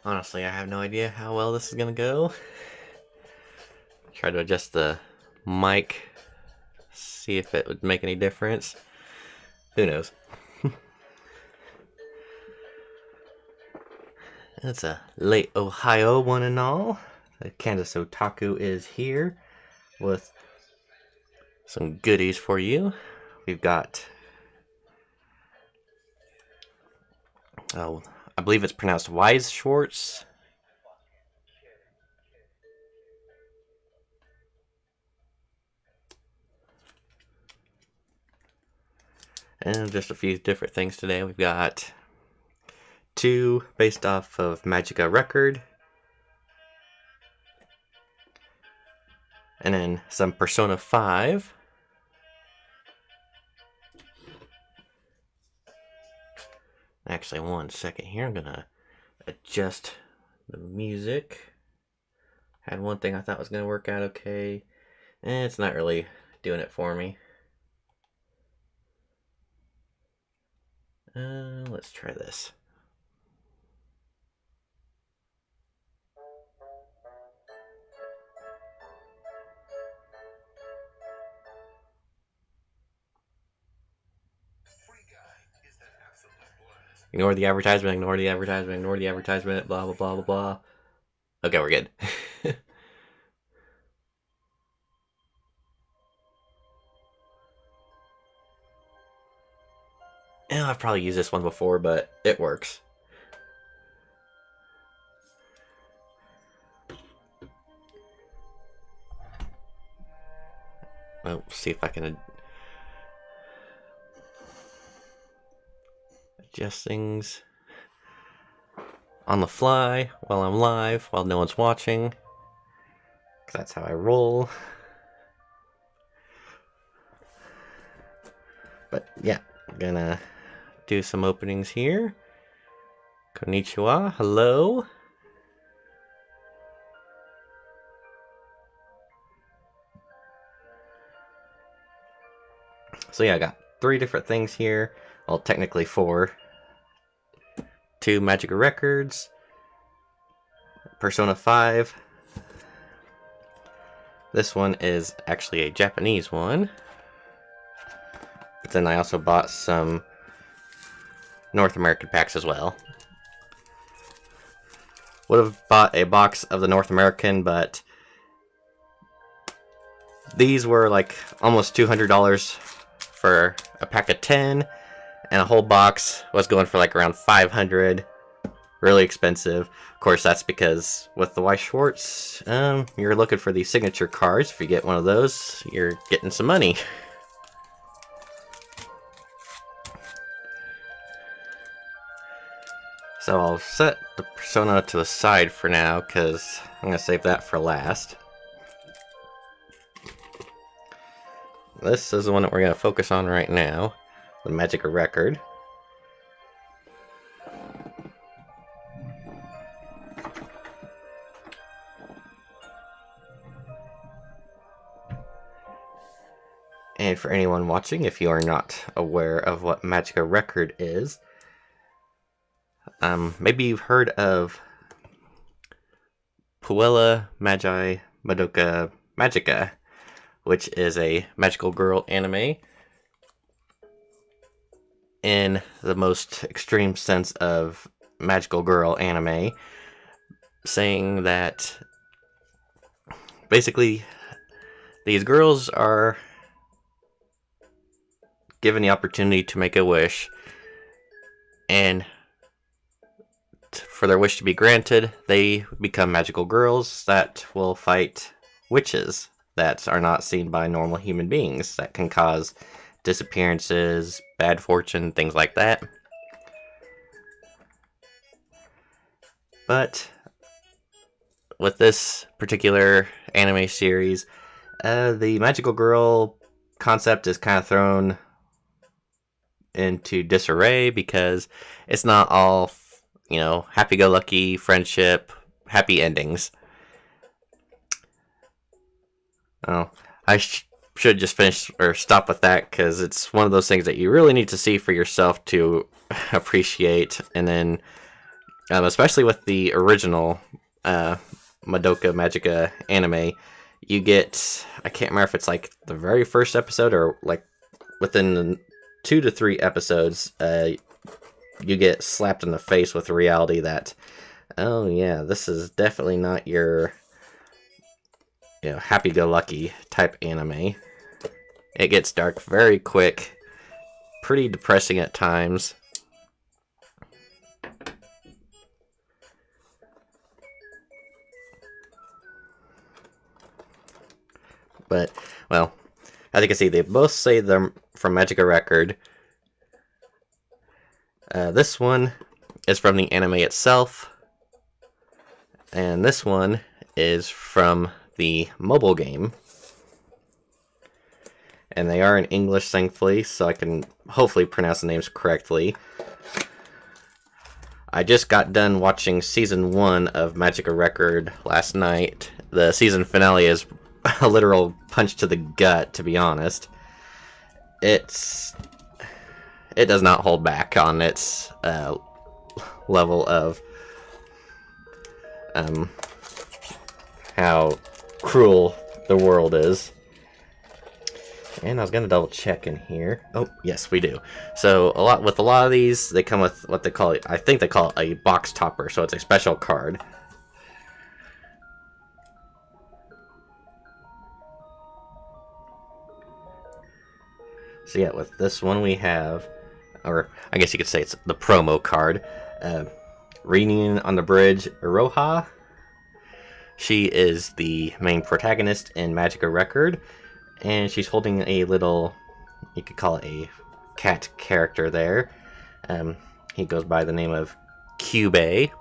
Honestly, I have no idea how well this is gonna go. Try to adjust the mic, see if it would make any difference. Who knows? It's a late Ohio one and all. The Kansas Otaku is here with some goodies for you. We've got, I believe it's pronounced Weiss Schwarz. And just a few different things today. We've got 2 based off of Magica record. And then some Persona 5. Actually, one second here. I'm gonna adjust the music. Had one thing I thought was gonna work out okay. And it's not really doing it for me. Let's try this. Ignore the advertisement, ignore the advertisement, ignore the advertisement, blah, blah, blah, blah, blah. Okay, we're good. And I've probably used this one before, but it works. Well, see if I can adjust things on the fly while I'm live, while no one's watching. 'Cause that's how I roll. But yeah, I'm gonna do some openings here. Konnichiwa, hello. So yeah, I got 3 different things here. Well, technically 4. 2 Magica records, Persona 5. This one is actually a Japanese one. But then I also bought some North American packs as well. Would have bought a box of the North American, but these were like almost $200 for a pack of 10, and a whole box was going for like around $500. Really expensive. Of course, that's because with the Weiss Schwarz, you're looking for the signature cards. If you get one of those, you're getting some money. So I'll set the Persona to the side for now, because I'm going to save that for last. This is the one that we're going to focus on right now, the Magica record. And for anyone watching, if you are not aware of what Magica record is, maybe you've heard of Puella Magi Madoka Magica, which is a magical girl anime in the most extreme sense of magical girl anime, saying that basically these girls are given the opportunity to make a wish, and for their wish to be granted, they become magical girls that will fight witches that are not seen by normal human beings, that can cause disappearances, bad fortune, things like that. But with this particular anime series, the magical girl concept is kind of thrown into disarray because it's not all, happy-go-lucky, friendship, happy endings. Oh, I should just finish or stop with that, because it's one of those things that you really need to see for yourself to appreciate. And then especially with the original Magica anime. You get, I can't remember if it's like the very first episode or like within the 2 to 3 episodes, you get slapped in the face with the reality that, oh yeah, this is definitely not your, happy-go-lucky type anime. It gets dark very quick, pretty depressing at times. But, well, as you can see, they both say they're from Magica Record. This one is from the anime itself, and this one is from the mobile game. And they are in English, thankfully, so I can hopefully pronounce the names correctly. I just got done watching Season 1 of Magica Record last night. The season finale is a literal punch to the gut, to be honest. It does not hold back on its level of how cruel the world is. And I was gonna double check in here. Oh, yes, we do. So with a lot of these, they come with what they call it. I think they call it a box topper. So it's a special card. So yeah, with this one we have, or I guess you could say it's the promo card. Reading on the Bridge, Iroha. She is the main protagonist in Magica Record, and she's holding a little, you could call it a cat character there. He goes by the name of Cube.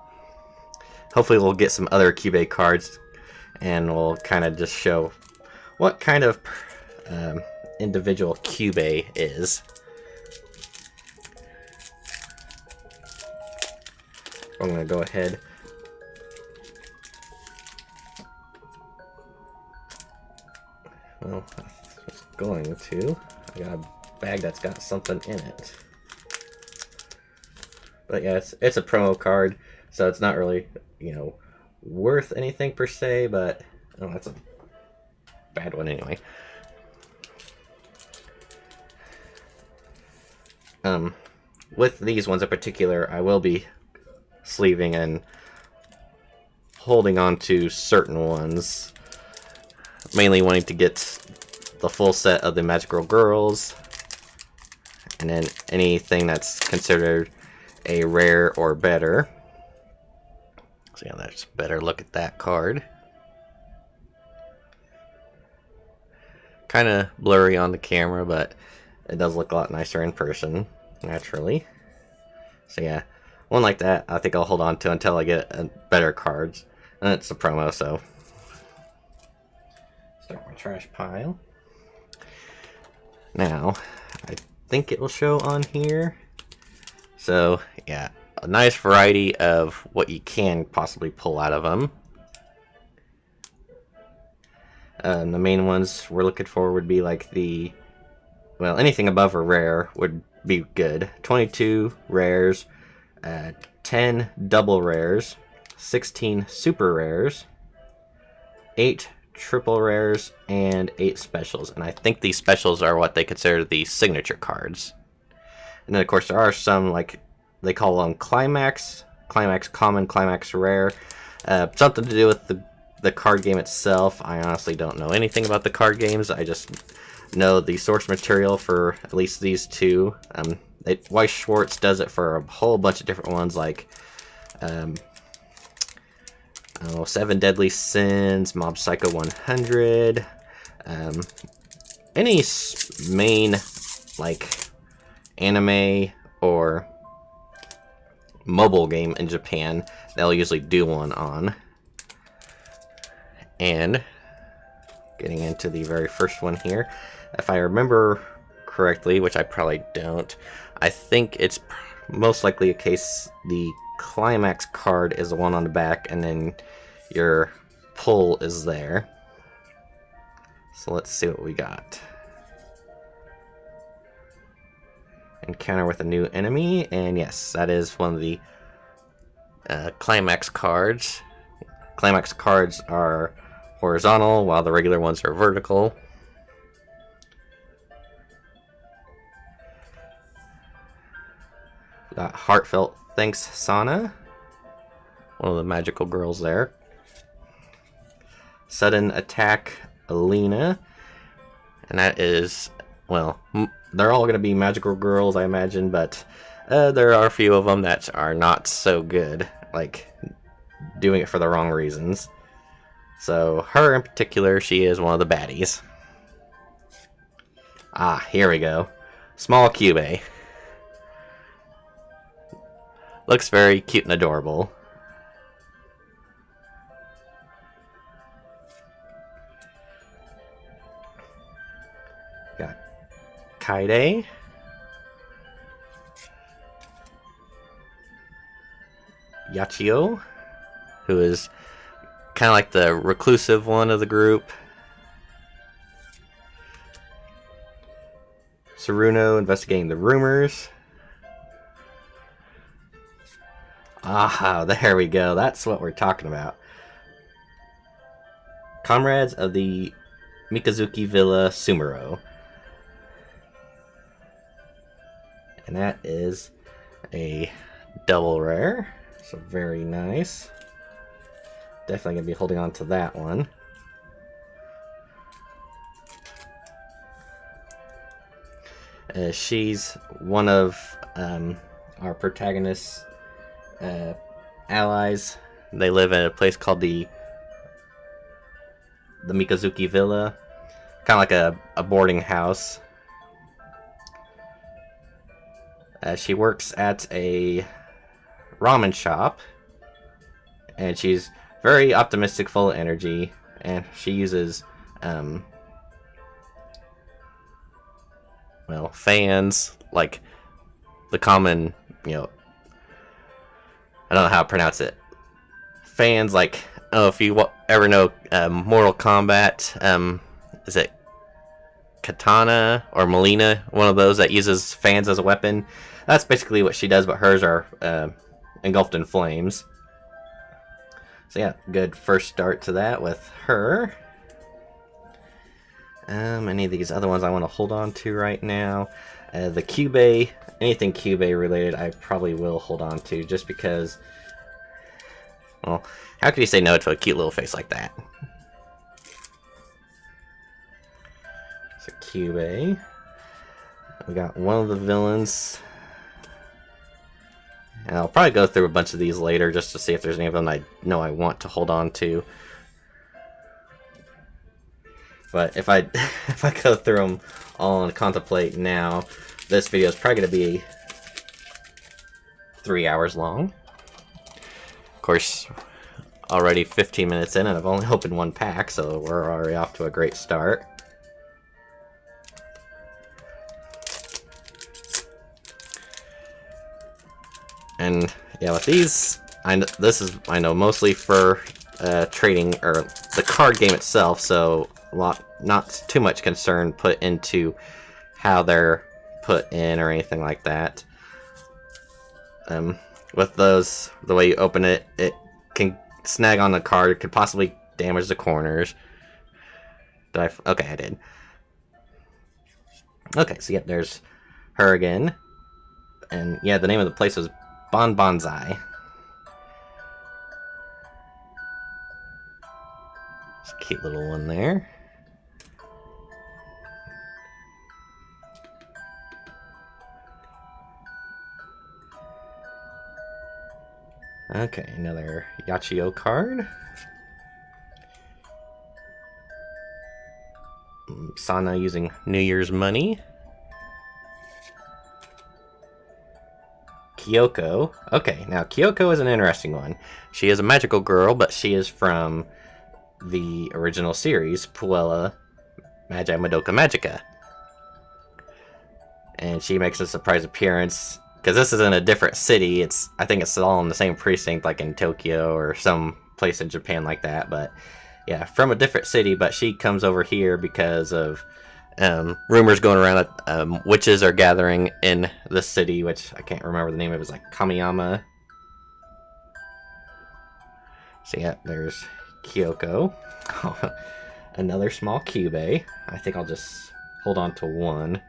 Hopefully we'll get some other Cube cards, and we'll kind of just show what kind of individual Cube is. I'm going to go ahead. Well, I was going to. I got a bag that's got something in it. But yeah, it's a promo card, so it's not really, worth anything per se, but oh, that's a bad one anyway. With these ones in particular, I will be sleeving and holding on to certain ones, mainly wanting to get the full set of the Magical Girls, and then anything that's considered a rare or better. So yeah, that's a better look at that card. Kind of blurry on the camera, but it does look a lot nicer in person, naturally. So yeah, one like that I think I'll hold on to until I get better cards. And it's a promo, so start my trash pile. Now, I think it will show on here. So yeah, a nice variety of what you can possibly pull out of them. The main ones we're looking for would be like anything above a rare would be good. 22 rares, 10 double rares, 16 super rares, 8 triple rares, and 8 specials. And I think these specials are what they consider the signature cards. And then of course there are some, like they call them Climax Common, Climax Rare. Something to do with the card game itself. I honestly don't know anything about the card games. I just know the source material for at least these two. Weiss Schwarz does it for a whole bunch of different ones, like Seven Deadly Sins, Mob Psycho 100, any main like anime or mobile game in Japan, they'll usually do one on. And getting into the very first one here, if I remember correctly, which I probably don't, I think it's most likely a case the Climax card is the one on the back, and then your pull is there. So let's see what we got. Encounter with a new enemy, and yes, that is one of the climax cards. Climax cards are horizontal, while the regular ones are vertical. Got Heartfelt Thanks, Sana. One of the magical girls there. Sudden Attack, Alina. And that is, well, they're all going to be magical girls, I imagine, but there are a few of them that are not so good, like doing it for the wrong reasons. So her in particular, she is one of the baddies. Ah, here we go. Small Cube. Looks very cute and adorable. Got Kaide. Yachio, who is kind of like the reclusive one of the group. Saruno investigating the rumors. Ah, there we go. That's what we're talking about. Comrades of the Mikazuki Villa Sumuro. And that is a double rare. So very nice. Definitely going to be holding on to that one. She's one of our protagonist's allies. They live in a place called the Mikazuki Villa. Kind of like a boarding house. She works at a ramen shop. And she's very optimistic, full of energy. And she uses well, fans, like the common, you know, I don't know how to pronounce it. Fans, like, oh, if you ever know Mortal Kombat, is it Katana or Melina? One of those that uses fans as a weapon. That's basically what she does, but hers are engulfed in flames. So yeah, good first start to that with her. Any of these other ones I want to hold on to right now. The Cube, anything Cube related, I probably will hold on to just because, well, how could you say no to a cute little face like that? So Cube. We got one of the villains. And I'll probably go through a bunch of these later just to see if there's any of them I know I want to hold on to. But if I go through them all and contemplate now, this video is probably going to be 3 hours long. Of course, already 15 minutes in, and I've only opened one pack, so we're already off to a great start. And yeah, with these, I know mostly for trading or the card game itself, so not too much concern put into how they're put in or anything like that. With those, the way you open it, it can snag on the card. It could possibly damage the corners. Okay, I did. Okay, so yeah, there's her again. And yeah, the name of the place was Bon Bonsai. It's a cute little one there. Okay, another Yachio card. Sana using New Year's money. Kyoko. Okay, now Kyoko is an interesting one. She is a magical girl, but she is from the original series, Puella Magi Madoka Magica. And she makes a surprise appearance, because this is in a different city. I think it's all in the same precinct, like in Tokyo or some place in Japan like that. But yeah, from a different city, but she comes over here because of rumors going around that witches are gathering in the city, which I can't remember the name of it. It's like Kamiyama. So yeah, there's Kyoko. Another small cube. I think I'll just hold on to one.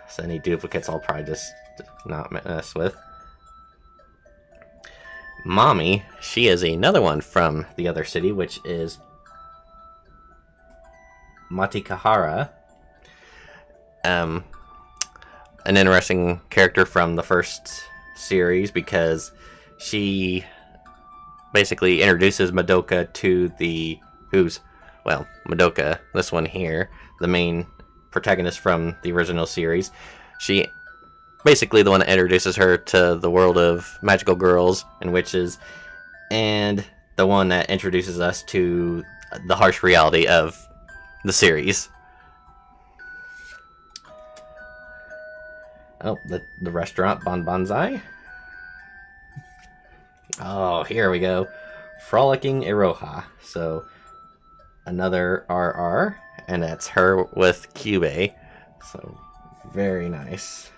So any duplicates I'll probably just not mess with. Mommy, she is another one from the other city, which is Matikahara. An interesting character from the first series because she basically introduces Madoka to Madoka, this one here, the main protagonist from the original series. She basically the one that introduces her to the world of magical girls and witches, and the one that introduces us to the harsh reality of the series. Oh, the restaurant Bon Bonsai. Oh, here we go. Frolicking Iroha. So, another RR, and that's her with Cube. So, very nice.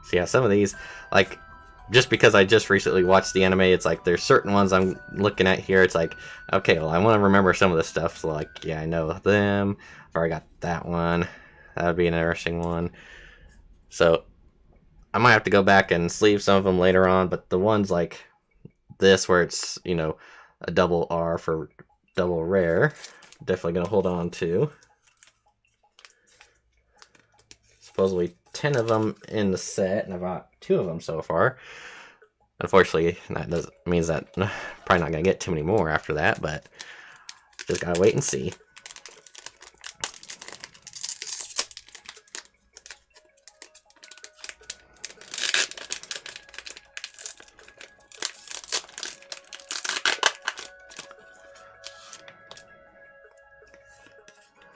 So yeah, some of these, like, just because I just recently watched the anime, it's like there's certain ones I'm looking at here. It's like, okay, well, I want to remember some of the stuff. So like, yeah, I know them. I've already got that one. That would be an interesting one. So I might have to go back and sleeve some of them later on. But the ones like this, where it's, you know, a double R for double rare, definitely gonna hold on to. Supposedly 10 of them in the set, and I've got 2 of them so far. Unfortunately, that means that I'm probably not going to get too many more after that, but just gotta wait and see.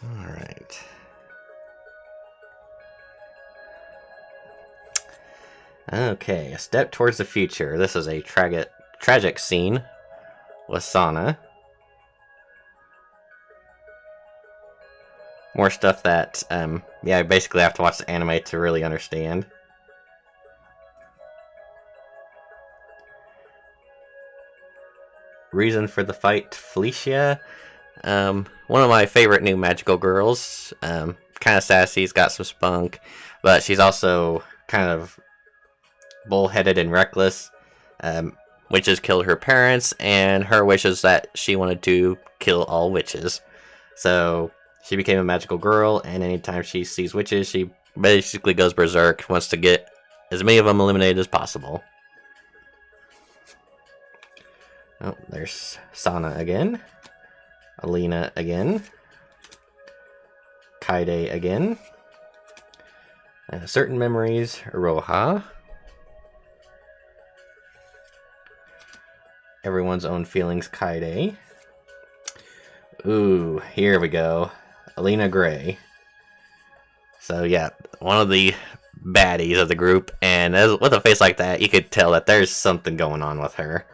Alright. Okay, a step towards the future. This is a tragic scene with Sana. More stuff that, yeah, I basically have to watch the anime to really understand. Reason for the fight, Felicia. One of my favorite new magical girls. Kind of sassy, has got some spunk, but she's also kind of bullheaded and reckless. Witches killed her parents, and her wish is that she wanted to kill all witches. So she became a magical girl, and anytime she sees witches, she basically goes berserk, wants to get as many of them eliminated as possible. Oh, there's Sana again. Alina again. Kaide again. Certain memories, Roha. Everyone's own feelings, Kaide. Ooh, here we go. Alina Gray. So yeah, one of the baddies of the group, and with a face like that, you could tell that there's something going on with her.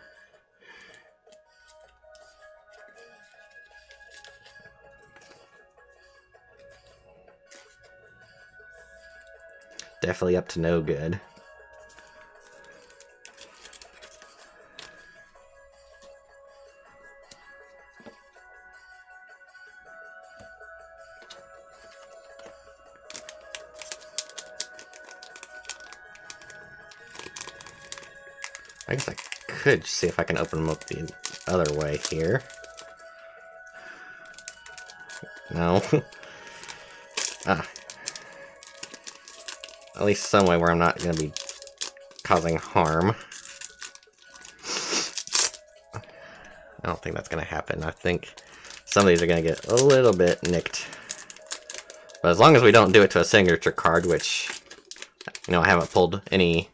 Definitely up to no good. I guess I could see if I can open them up the other way here. No. Ah. At least some way where I'm not going to be causing harm. I don't think that's going to happen. I think some of these are going to get a little bit nicked. But as long as we don't do it to a signature card, which, you know, I haven't pulled any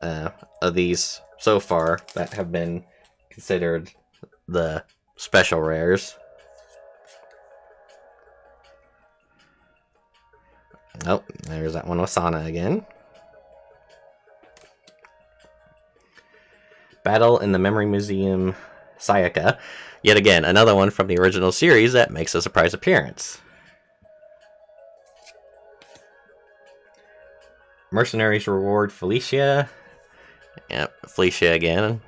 of these so far that have been considered the special rares. Nope, there's that one with Sana again. Battle in the Memory Museum, Sayaka. Yet again, another one from the original series that makes a surprise appearance. Mercenaries Reward, Felicia. Yep, Felicia again.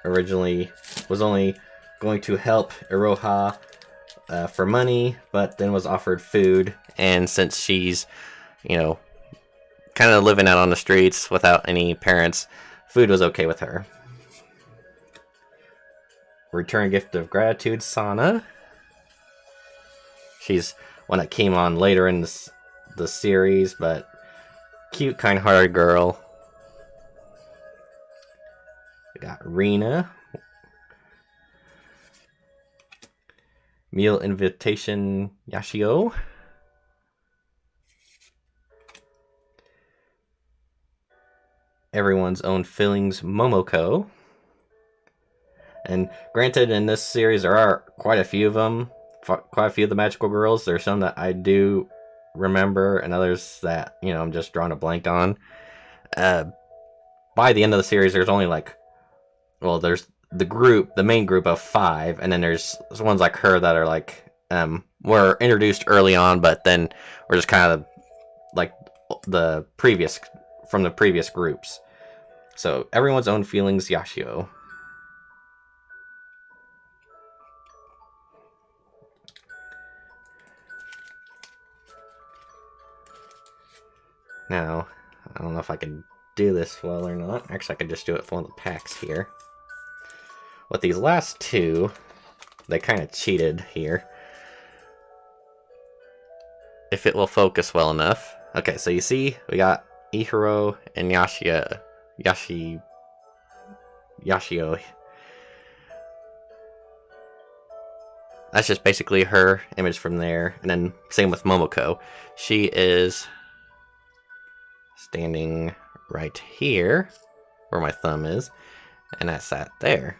Originally was only going to help Iroha for money, but then was offered food, and since she's, you know, kind of living out on the streets without any parents, food was okay with her. Return Gift of Gratitude, Sana. She's one that came on later in the series, but cute, kind-hearted girl. We got Rina. Meal Invitation, Yashio. Everyone's Own Feelings, Momoko. And granted, in this series, there are quite a few of them. Quite a few of the magical girls. There's some that I do remember, and others that, you know, I'm just drawing a blank on. By the end of the series, there's only like, well, there's the main group of 5, and then there's ones like her that are like, were introduced early on, but then were just kind of like from the previous groups. So, Everyone's Own Feelings, Yashio. Now, I don't know if I can do this well or not. Actually, I could just do it for one of the packs here. With these last 2, they kind of cheated here. If it will focus well enough. Okay, so you see, we got Ihiro and Yashio. That's just basically her image from there. And then same with Momoko. She is standing right here, where my thumb is, and that's that there.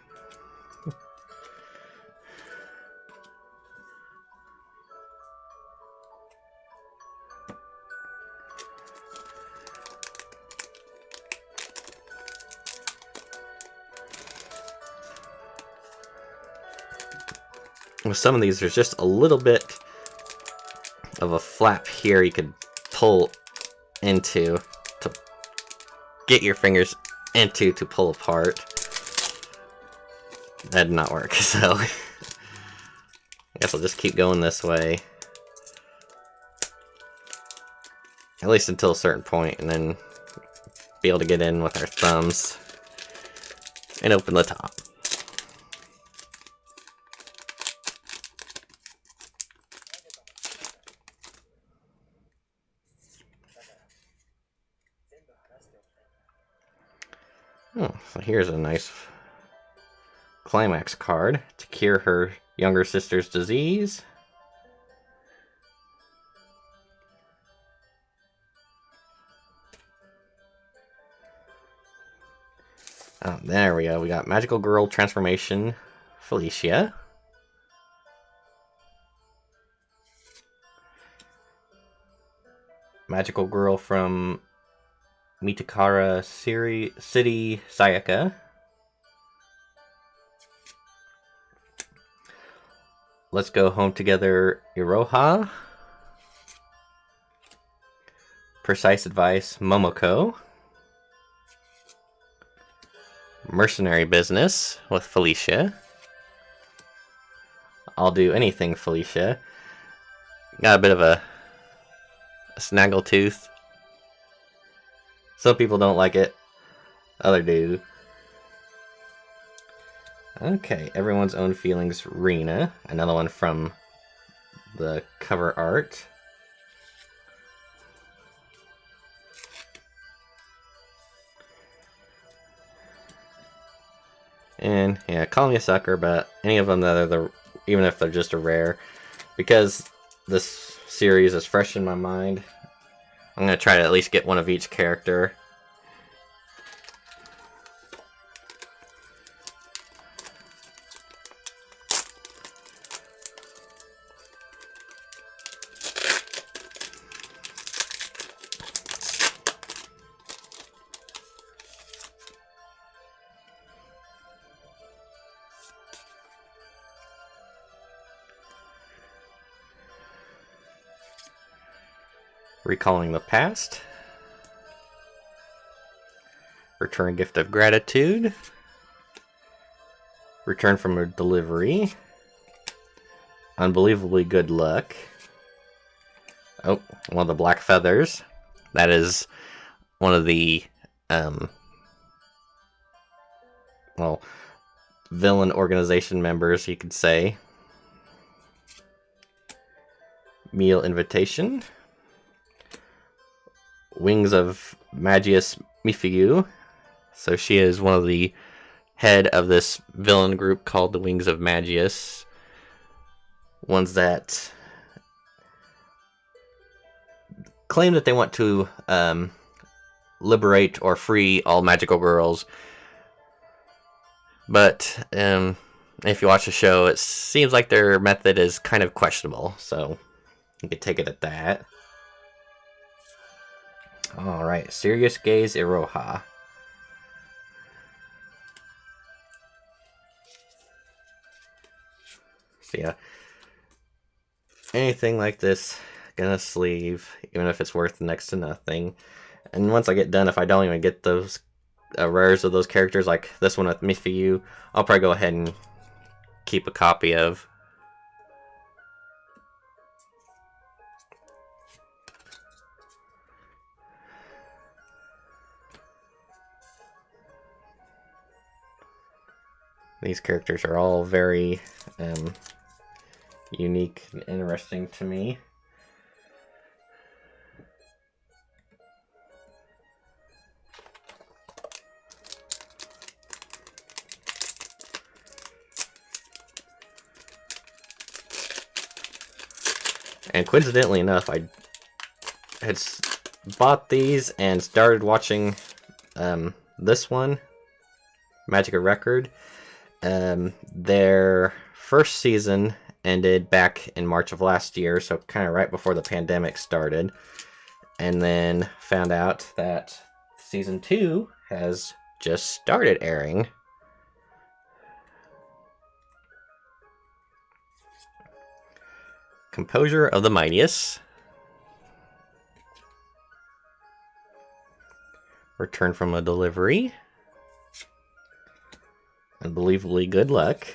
With some of these, there's just a little bit of a flap here you could pull into to get your fingers into to pull apart. That did not work, so I guess I'll just keep going this way. At least until a certain point, and then be able to get in with our thumbs and open the top. Oh, so here's a nice climax card to cure her younger sister's disease. Oh, there we go. We got Magical Girl Transformation, Felicia. Magical Girl from Mitakara City, Sayaka. Let's Go Home Together, Iroha. Precise Advice, Momoko. Mercenary Business with Felicia. I'll Do Anything, Felicia. Got a bit of a snaggletooth. Some people don't like it. Others do. Okay, Everyone's Own Feelings, Rina. Another one from the cover art. And yeah, call me a sucker, but any of them that are even if they're just a rare, because this series is fresh in my mind, I'm gonna try to at least get one of each character. Recalling the Past. Return Gift of Gratitude. Return from a Delivery. Unbelievably Good Luck. Oh, one of the Black Feathers. That is one of the, well, villain organization members, you could say. Meal Invitation. Wings of Magius Mifiu. So she is one of the head of this villain group called the Wings of Magius. Ones that claim that they want to liberate or free all magical girls. But if you watch the show, it seems like their method is kind of questionable. So you could take it at that. Alright, Serious Gaze Iroha. So yeah, anything like this, gonna sleeve, even if it's worth next to nothing. And once I get done, if I don't even get those rares of those characters, like this one with Mifiu, I'll probably go ahead and keep a copy of. These characters are all very unique and interesting to me. And coincidentally enough, I had bought these and started watching this one, Magica Record. Their first season ended back in March of last year, so kind of right before the pandemic started. And then found out that season 2 has just started airing. Composure of the Mightiest. Return from a Delivery. Unbelievably Good Luck.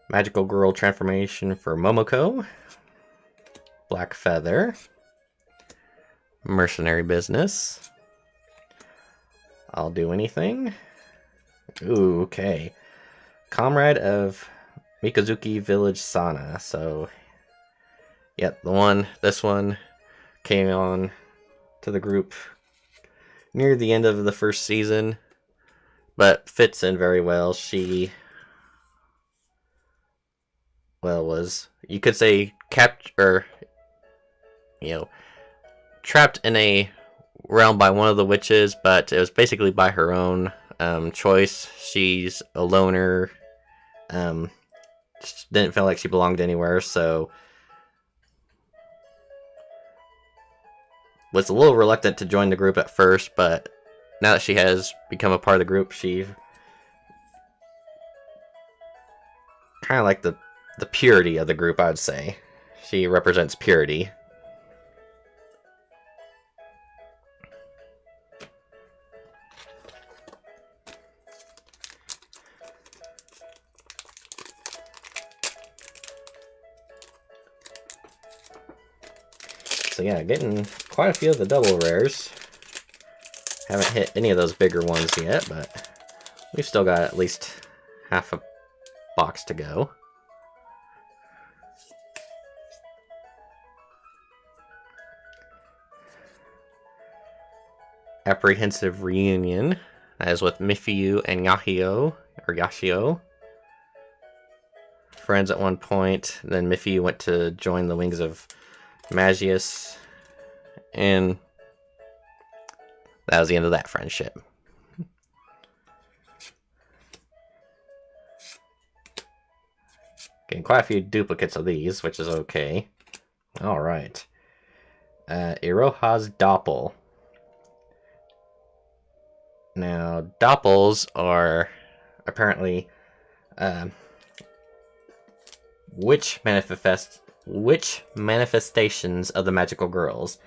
Magical Girl Transformation for Momoko. Black Feather. Mercenary Business. I'll Do Anything. Ooh, okay. Comrade of Mikazuki Village Sana. So, yep, this one came on to the group near the end of the first season, but fits in very well. She, well, was, you could say, trapped in a realm by one of the witches, but it was basically by her own choice. She's a loner. Didn't feel like she belonged anywhere, so was a little reluctant to join the group at first, but now that she has become a part of the group, she kind of like the purity of the group, I would say. She represents purity. So yeah, getting quite a few of the double rares. Haven't hit any of those bigger ones yet, but we've still got at least half a box to go. Apprehensive Reunion. That is with Mifiu and Yashio. Friends at one point. Then Mifiu went to join the Wings of Magius, and that was the end of that friendship. Getting quite a few duplicates of these, which is okay. Alright. Iroha's Doppel. Now, Doppels are apparently witch witch manifestations of the magical girls.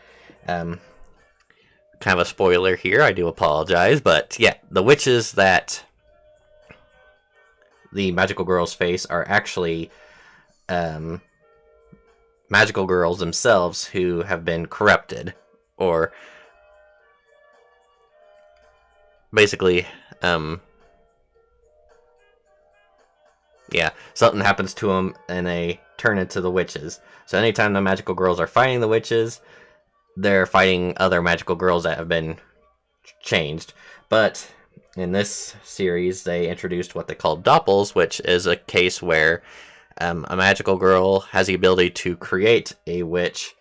Kind of a spoiler here, I do apologize, but yeah, the witches that the magical girls face are actually magical girls themselves who have been corrupted, or basically, yeah, something happens to them and they turn into the witches. So anytime the magical girls are fighting the witches, they're fighting other magical girls that have been changed. But in this series, they introduced what they call doppels, which is a case where a magical girl has the ability to create a witch,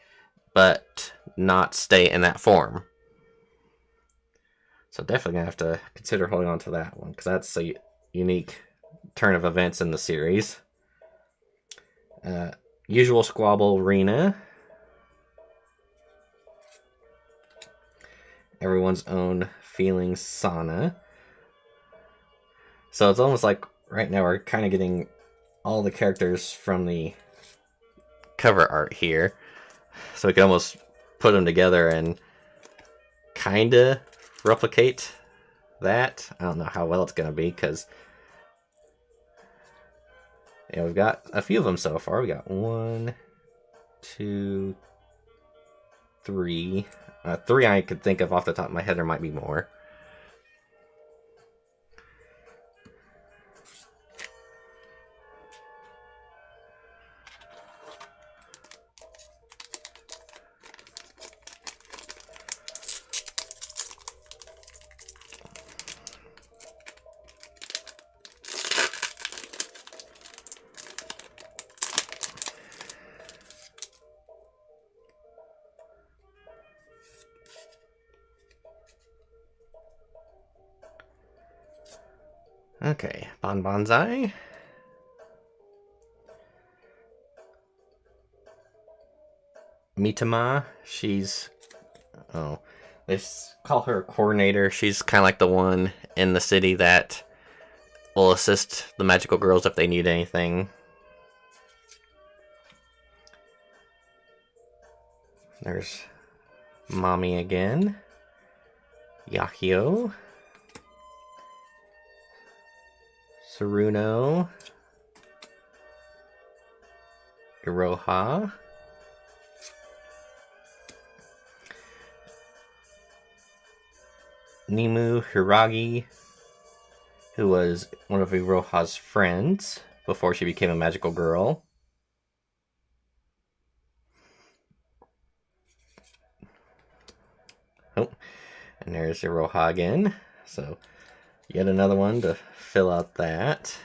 but not stay in that form. So definitely gonna have to consider holding on to that one, because that's a unique turn of events in the series. Usual Squabble Arena. Everyone's Own Feelings Sauna. So it's almost like right now we're kind of getting all the characters from the cover art here. So we can almost put them together and kind of replicate that. I don't know how well it's going to be, because yeah, we've got a few of them so far. We got 1, 2, 3. 3 I could think of off the top of my head. There might be more. Okay, Bonbonsai. Mitama, she's... oh, they call her a coordinator. She's kind of like the one in the city that will assist the magical girls if they need anything. There's Mommy again. Yahio. Saruno. Iroha. Nimu Hiragi, who was one of Iroha's friends before she became a magical girl. Oh, and there's Iroha again. So, yet another one to fill out that.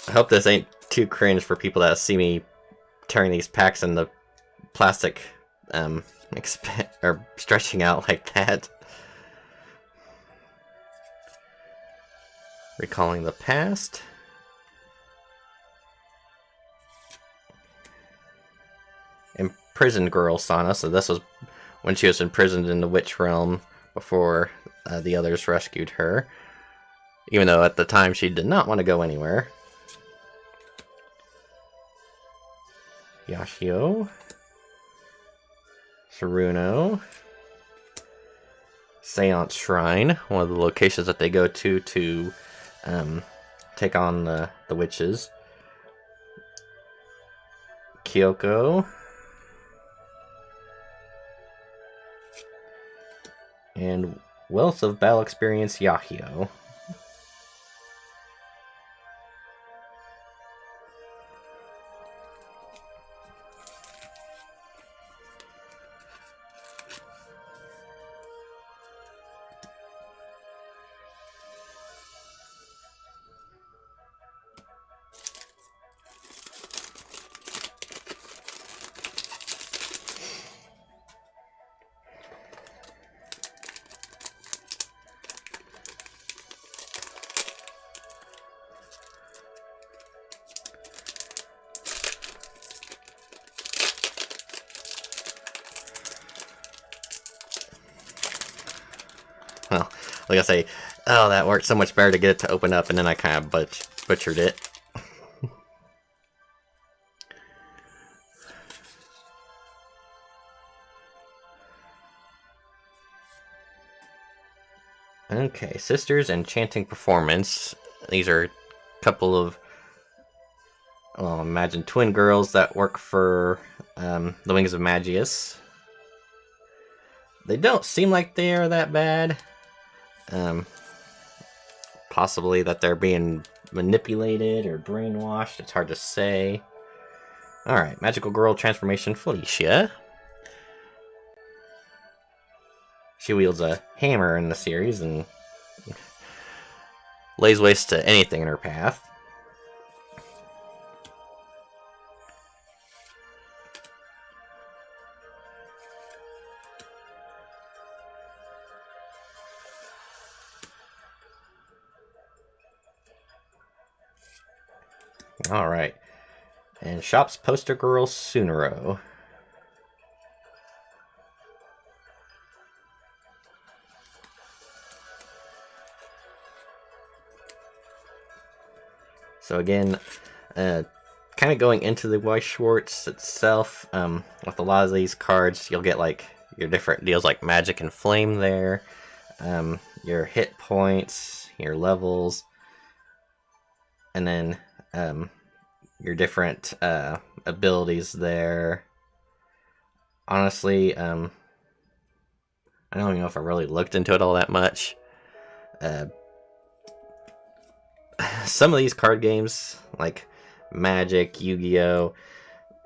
I hope this ain't too cringe for people that see me tearing these packs into plastic or stretching out like that. Recalling the past. Imprisoned Girl Sana. So this was when she was imprisoned in the Witch Realm before the others rescued her. Even though at the time she did not want to go anywhere. Yashio. Saruno. Seance Shrine, one of the locations that they go to take on the witches. Kyoko. And Wealth of Battle Experience Yahio. Like I say, oh, that worked so much better to get it to open up, and then I kind of butchered it. Okay, Sisters Enchanting Performance. These are a couple of, well, imagine twin girls that work for the Wings of Magius. They don't seem like they are that bad. Possibly that they're being manipulated or brainwashed. It's hard to say. Alright, Magical Girl Transformation Felicia. She wields a hammer in the series and lays waste to anything in her path. Alright. And Shop's Poster Girl Sunero. So again, kind of going into the Weiss Schwarz itself, with a lot of these cards, you'll get like your different deals like Magic and Flame there, your hit points, your levels, and then your different abilities there. Honestly, I don't even know if I really looked into it all that much. Some of these card games, like Magic, Yu-Gi-Oh,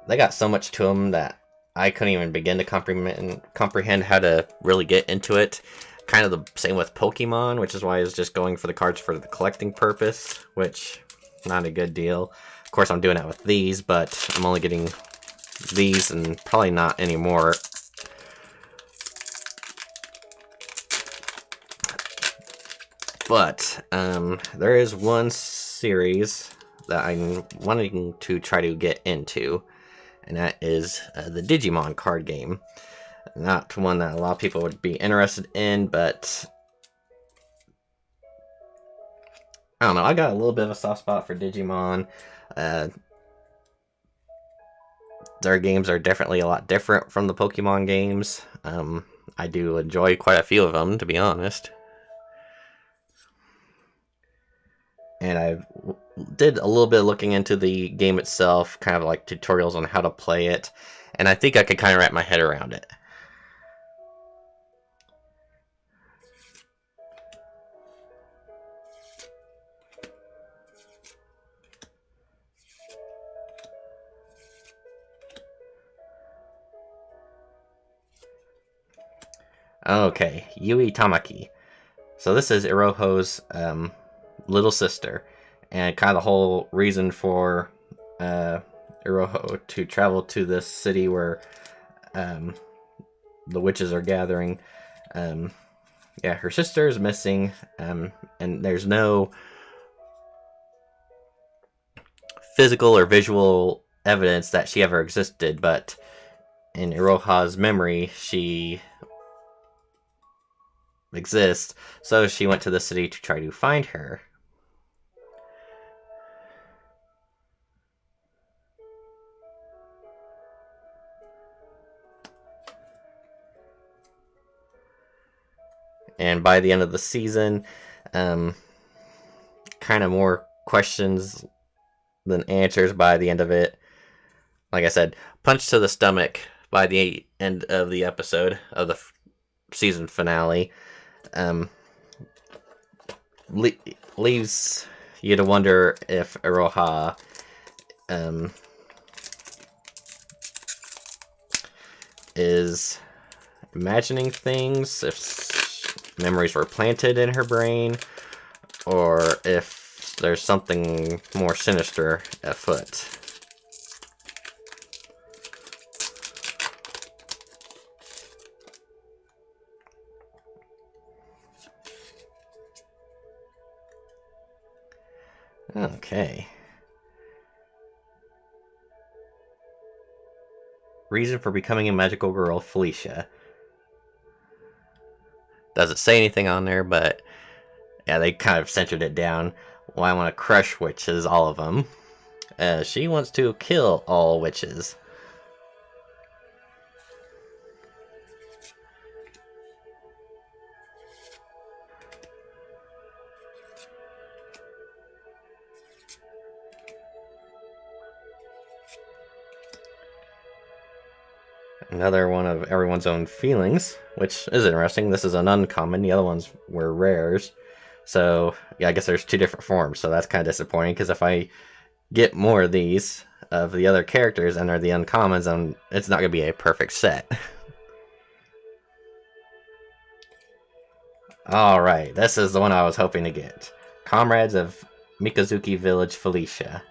they got so much to them that I couldn't even begin to comprehend how to really get into it. Kind of the same with Pokemon, which is why I was just going for the cards for the collecting purpose, which, not a good deal. Of course, I'm doing that with these, but I'm only getting these and probably not anymore. But there is one series that I'm wanting to try to get into, and that is the Digimon card game. Not one that a lot of people would be interested in, but I don't know. I got a little bit of a soft spot for Digimon. Their games are definitely a lot different from the Pokemon games. I do enjoy quite a few of them, to be honest. And I did a little bit of looking into the game itself, kind of like tutorials on how to play it, and I think I could kind of wrap my head around it. Okay, Yui Tamaki. So this is Iroha's little sister, and kind of the whole reason for Iroha to travel to this city where the witches are gathering. Yeah, her sister is missing, and there's no physical or visual evidence that she ever existed, but in Iroha's memory, she exists, so she went to the city to try to find her. And by the end of the season, kind of more questions than answers by the end of it. Like I said, punch to the stomach by the end of the episode of the season finale. Leaves you to wonder if Iroha is imagining things, if memories were planted in her brain, or if there's something more sinister afoot. Okay. Reason for becoming a magical girl, Felicia. Doesn't say anything on there, but Yeah, they kind of centered it down. Well, I want to crush witches, all of them. She wants to kill all witches. Another one of everyone's own feelings, which is interesting. This is an uncommon. The other ones were rares. So, yeah, I guess there's two different forms. So that's kind of disappointing, because if I get more of these, of the other characters, and they're the uncommons, then it's not going to be a perfect set. Alright, this is the one I was hoping to get. Comrades of Mikazuki Village Felicia.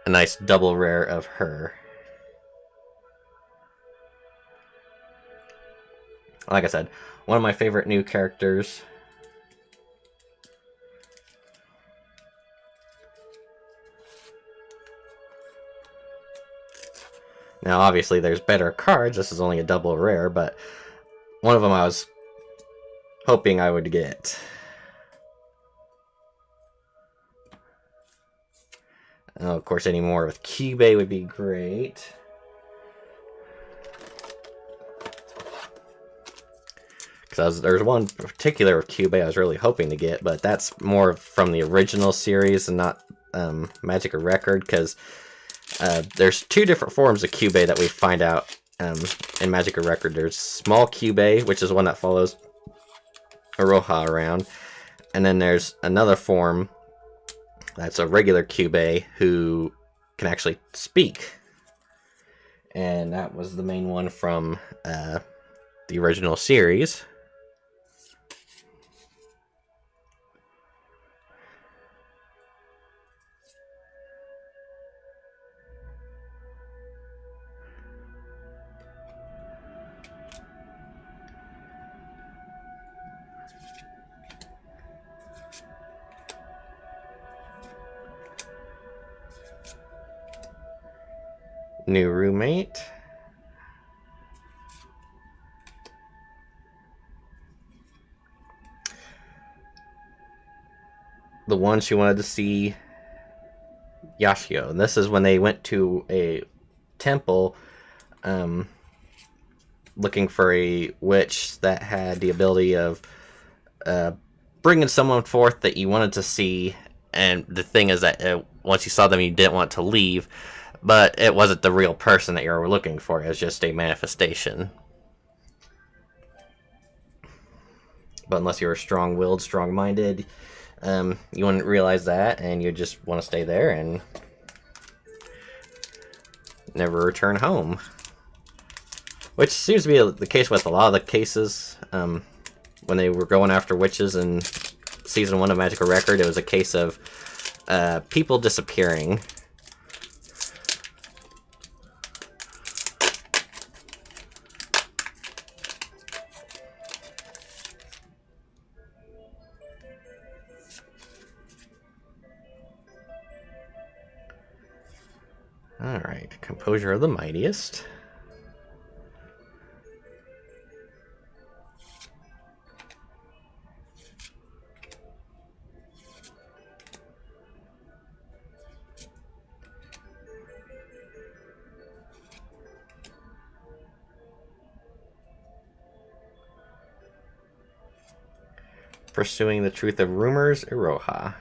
A nice double rare of her. Like I said, one of my favorite new characters. Now, obviously, there's better cards. This is only a double rare, but one of them I was hoping I would get. Oh, of course, any more with Kyubey would be great. Because there's one particular Kyubey I was really hoping to get, but that's more from the original series and not Magica Record, because there's two different forms of Kyubey that we find out in Magica Record. There's small Kyubey, which is one that follows Iroha around, and then there's another form that's a regular Kyubey who can actually speak, and that was the main one from the original series. New roommate. The one she wanted to see, Yashio. And this is when they went to a temple looking for a witch that had the ability of bringing someone forth that you wanted to see. And the thing is that once you saw them, you didn't want to leave. But it wasn't the real person that you were looking for. It was just a manifestation. But unless you were strong-willed, strong-minded, you wouldn't realize that, and you just want to stay there and never return home. Which seems to be the case with a lot of the cases. When they were going after witches in Season 1 of Magica Record, it was a case of people disappearing. Alright, Composure of the Mightiest. Pursuing the Truth of Rumors, Iroha.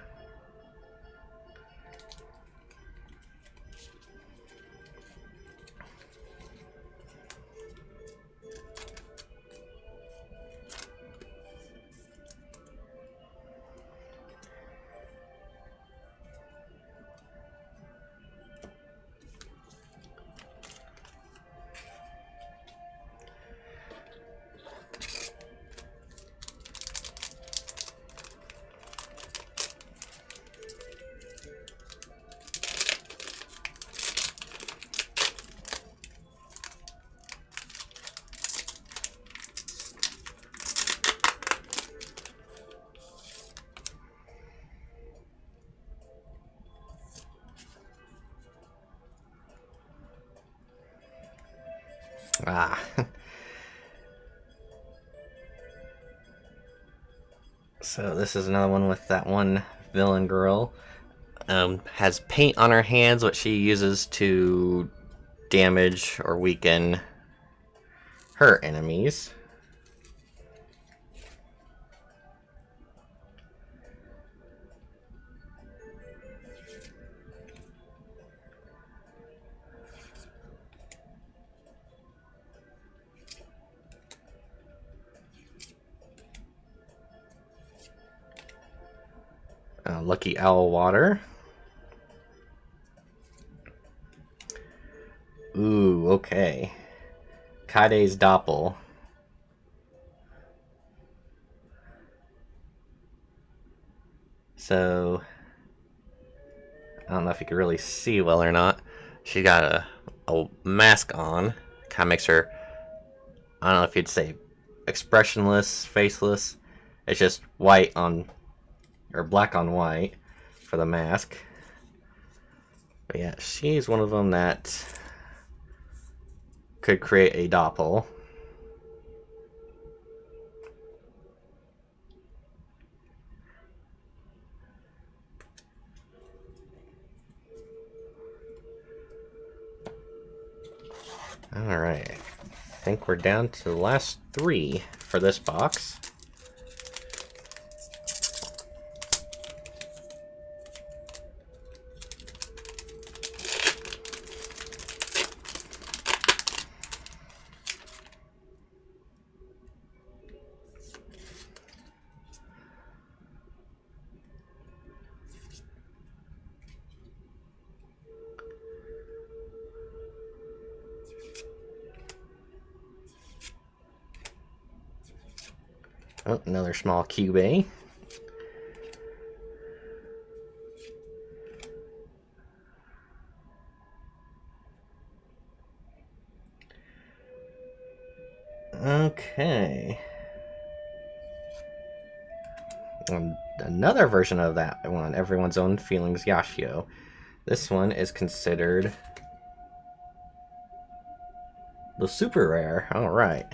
Ah, So this is another one with that one villain girl. Has paint on her hands, what she uses to damage or weaken her enemies. Lucky Owl Water. Ooh, okay. Kaide's Doppel. So, I don't know if you can really see well or not. She got a mask on. Kind of makes her, I don't know if you'd say expressionless, faceless. It's just white on, or black on white for the mask. But yeah, she's one of them that could create a doppel. Alright, I think we're down to the last 3 for this box. Oh, another small cube A. Okay. And another version of that one, Everyone's Own Feelings Yashio. This one is considered the super rare. Alright.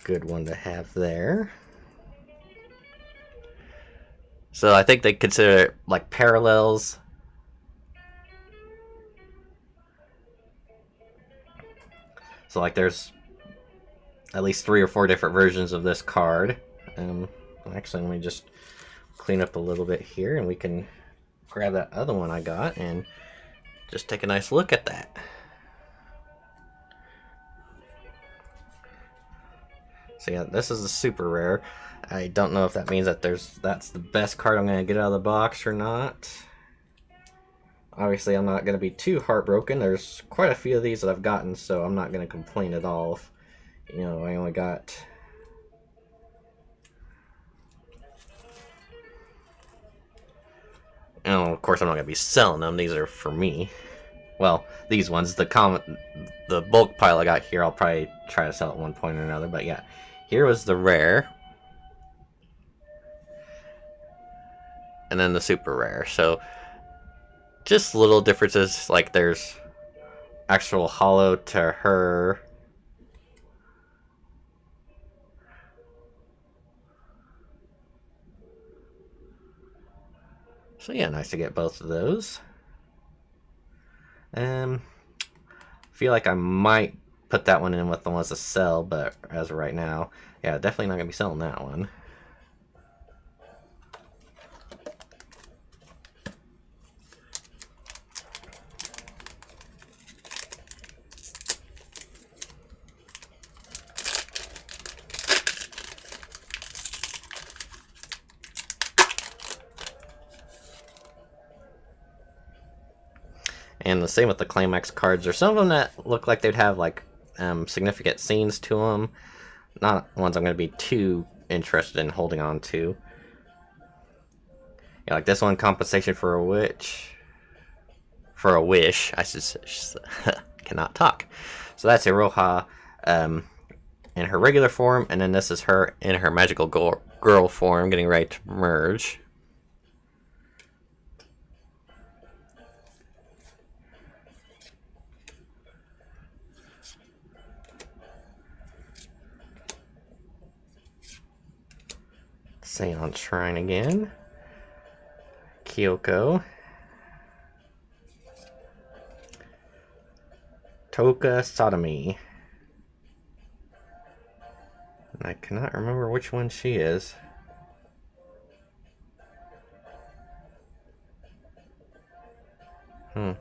Good one to have there. So I think they consider it like parallels. So like there's at least 3 or 4 different versions of this card. Actually, let me just clean up a little bit here and we can grab that other one I got and just take a nice look at that. So yeah, this is a super rare. I don't know if that means that that's the best card I'm going to get out of the box or not. Obviously, I'm not going to be too heartbroken. There's quite a few of these that I've gotten, so I'm not going to complain at all if, you know, I only got... And of course, I'm not going to be selling them. These are for me. Well, these ones, the bulk pile I got here, I'll probably try to sell at one point or another. But yeah, here was the rare. And then the super rare. So, just little differences. Like, there's actual hollow to her. So yeah, nice to get both of those. Feel like I might put that one in with the ones to sell, but as of right now, yeah, definitely not gonna be selling that one. And the same with the Climax cards. There's some of them that look like they'd have like significant scenes to them. Not ones I'm going to be too interested in holding on to. Yeah, like this one, Compensation for a Witch. For a Wish. I just cannot talk. So that's Iroha in her regular form, and then this is her in her magical girl form, getting ready to merge. Seance Shrine again. Kyoko. Toka Sodomy. And I cannot remember which one she is. I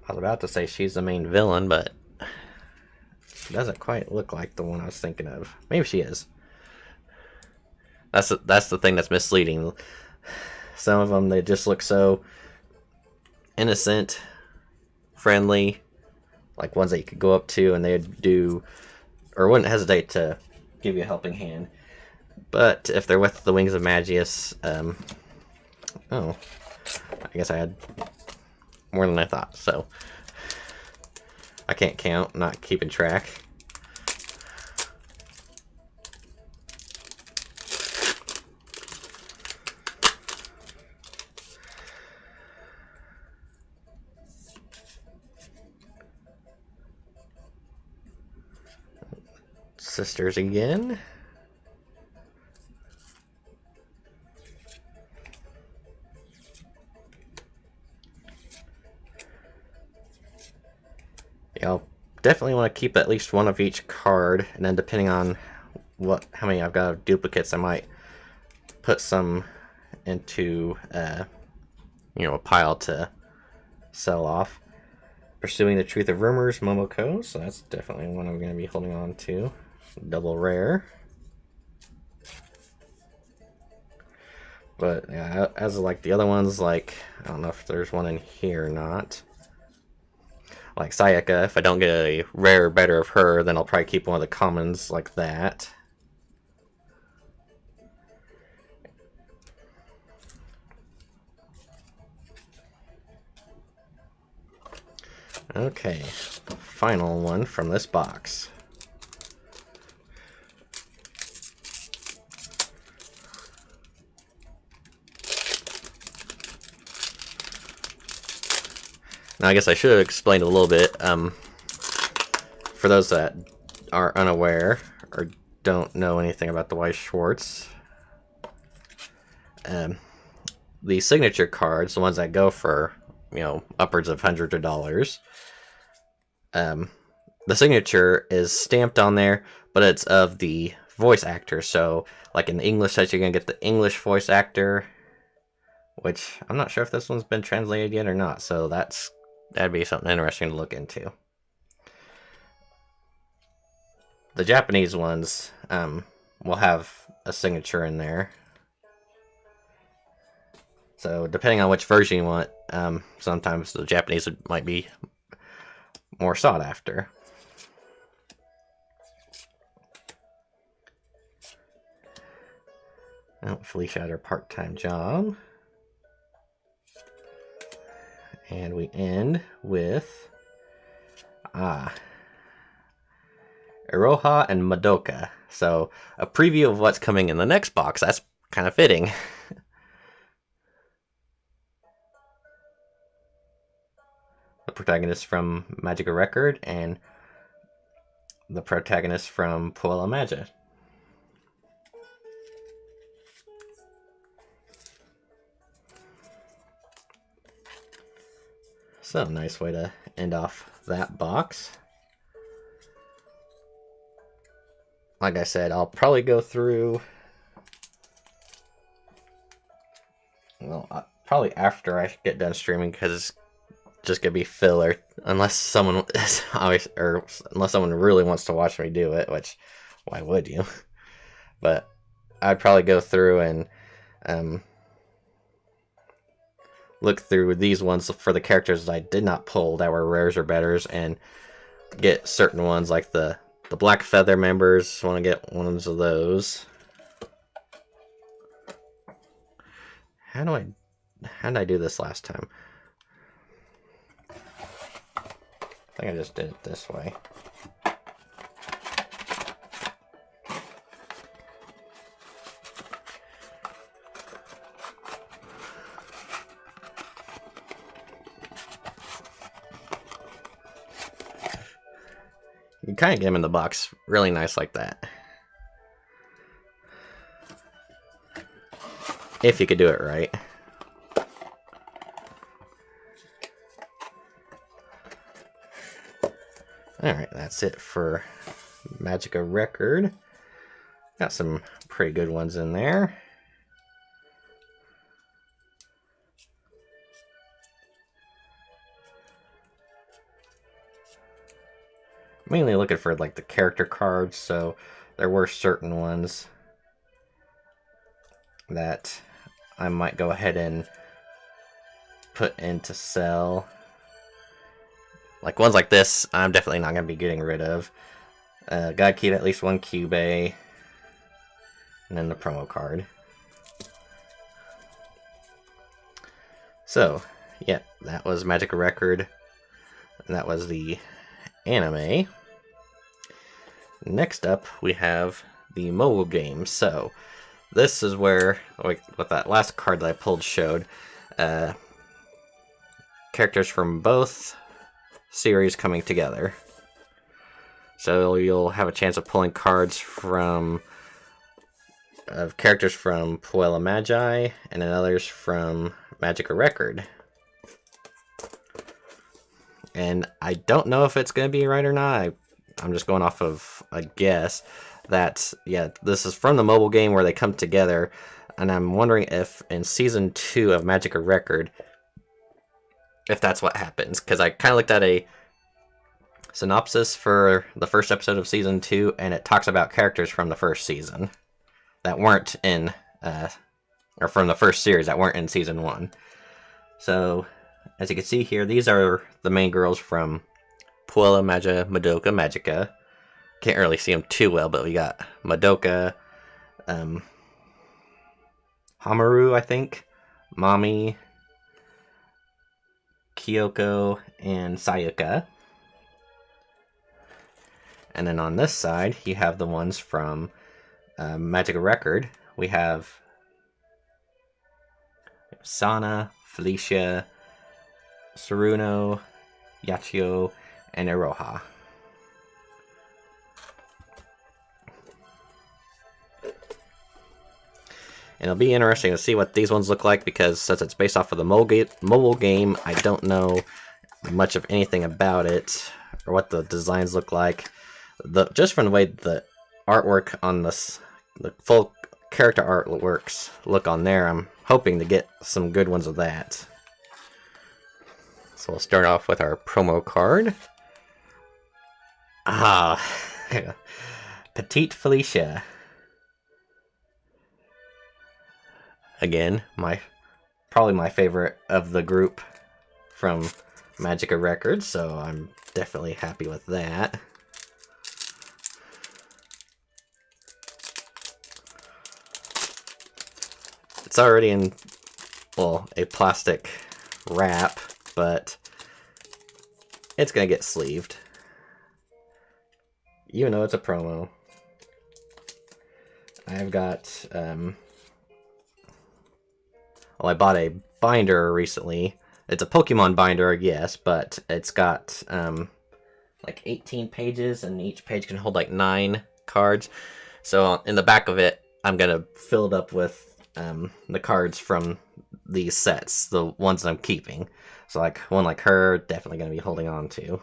was about to say she's the main villain, but it doesn't quite look like the one I was thinking of. Maybe she is. That's the thing that's misleading. Some of them, they just look so innocent, friendly, like ones that you could go up to and they'd do, or wouldn't hesitate to give you a helping hand. But if they're with the Wings of Magius, oh, I guess I had more than I thought, so I can't count, not keeping track. Sisters again. Yeah, I'll definitely want to keep at least one of each card, and then depending on how many I've got of duplicates, I might put some into a pile to sell off. Pursuing the Truth of Rumors, Momoko, so that's definitely one I'm going to be holding on to. Double rare. But yeah, as like the other ones, like I don't know if there's one in here or not. Like Sayaka, if I don't get a rare or better of her, then I'll probably keep one of the commons like that. Okay, final one from this box. Now, I guess I should have explained a little bit. For those that are unaware or don't know anything about the Weiss Schwarz, the signature cards, the ones that go for upwards of hundreds of dollars, the signature is stamped on there, but it's of the voice actor. So, like in the English set, you're gonna get the English voice actor, which I'm not sure if this one's been translated yet or not. So that'd be something interesting to look into. The Japanese ones will have a signature in there. So depending on which version you want, sometimes the Japanese might be more sought after. Felicia had her part-time job. And we end with Iroha and Madoka. So a preview of what's coming in the next box. That's kind of fitting. The protagonist from Magica Record and the protagonist from Puella Magia. So, nice way to end off that box. Like I said, I'll probably go through, well, probably after I get done streaming, because it's just gonna be filler, unless someone is always, or unless someone really wants to watch me do it, which why would you? But I'd probably go through and look through these ones for the characters that I did not pull that were rares or betters, and get certain ones like the Black Feather members. Want to get ones of those. How did I do this last time? I think I just did it this way. You kind of get them in the box really nice like that. If you could do it right. Alright, that's it for Magica Record. Got some pretty good ones in there. Mainly looking for like the character cards, so there were certain ones that I might go ahead and put into sell. Like ones like this, I'm definitely not going to be getting rid of. Gotta keep at least one Cube A, and then the promo card. So, yeah, that was Magica Record, and that was the anime. Next up, we have the mobile game. So, this is where, like what that last card that I pulled showed, characters from both series coming together. So you'll have a chance of pulling cards from characters from Puella Magi and then others from Magica Record. And I don't know if it's going to be right or not. I'm just going off of a guess that, yeah, this is from the mobile game where they come together. And I'm wondering if in Season 2 of Magica Record, if that's what happens. Because I kind of looked at a synopsis for the first episode of Season 2, and it talks about characters from the first season that weren't in, or from the first series that weren't in Season 1. So, as you can see here, these are the main girls from Puella Magi, Madoka, Magica. Can't really see them too well, but we got Madoka, Hamaru, I think, Mami, Kyoko, and Sayaka. And then on this side, you have the ones from Magica Record. We have Sana, Felicia, Saruno, Yachio, and Iroha. And it'll be interesting to see what these ones look like, because since it's based off of the mobile game, I don't know much of anything about it or what the designs look like. Just from the way the artwork on this, the full character artworks look on there, I'm hoping to get some good ones of that. So we'll start off with our promo card. Petite Felicia. Again, probably my favorite of the group from Magica Records, so I'm definitely happy with that. It's already in, well, a plastic wrap, but it's gonna get sleeved. You know it's a promo. I've got, well, I bought a binder recently. It's a Pokemon binder, yes, but it's got like 18 pages, and each page can hold like 9 cards. So in the back of it, I'm gonna fill it up with the cards from these sets, the ones that I'm keeping. So like one like her, definitely gonna be holding on to.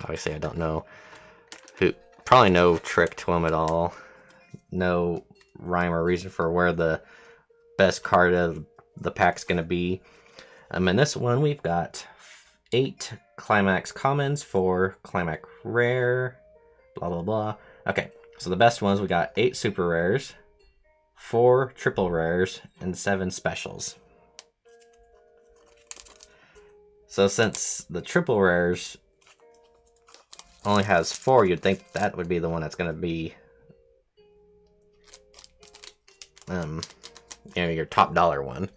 Obviously I don't know who, probably no trick to them at all. No rhyme or reason for where the best card of the pack's gonna be. In this one we've got 8 Climax Commons, 4 Climax Rare, blah blah blah. Okay, so the best ones, we got 8 Super Rares, 4 Triple Rares, and 7 Specials. So since the Triple Rares only has 4, you'd think that would be the one that's going to be, you know, your top dollar one.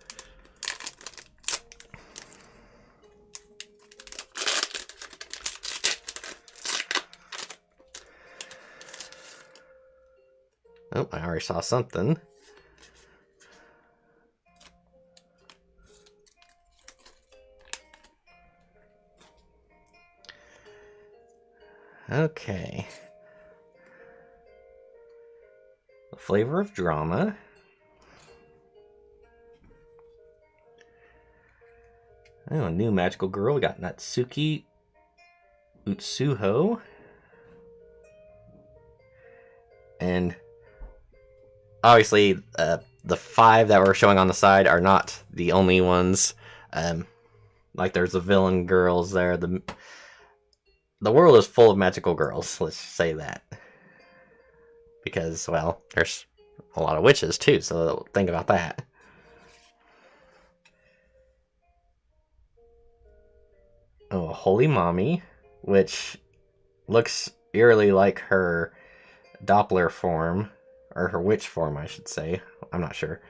Oh, I already saw something. Okay. The flavor of drama. Oh, a new magical girl. We got Natsuki Utsuho. And obviously, the 5 that we're showing on the side are not the only ones. Like there's the villain girls there. The world is full of magical girls. Let's say that. Because, well, there's a lot of witches too, so think about that. Oh, Holy Mommy, which looks eerily like her Doppler form, or her witch form, I should say. I'm not sure.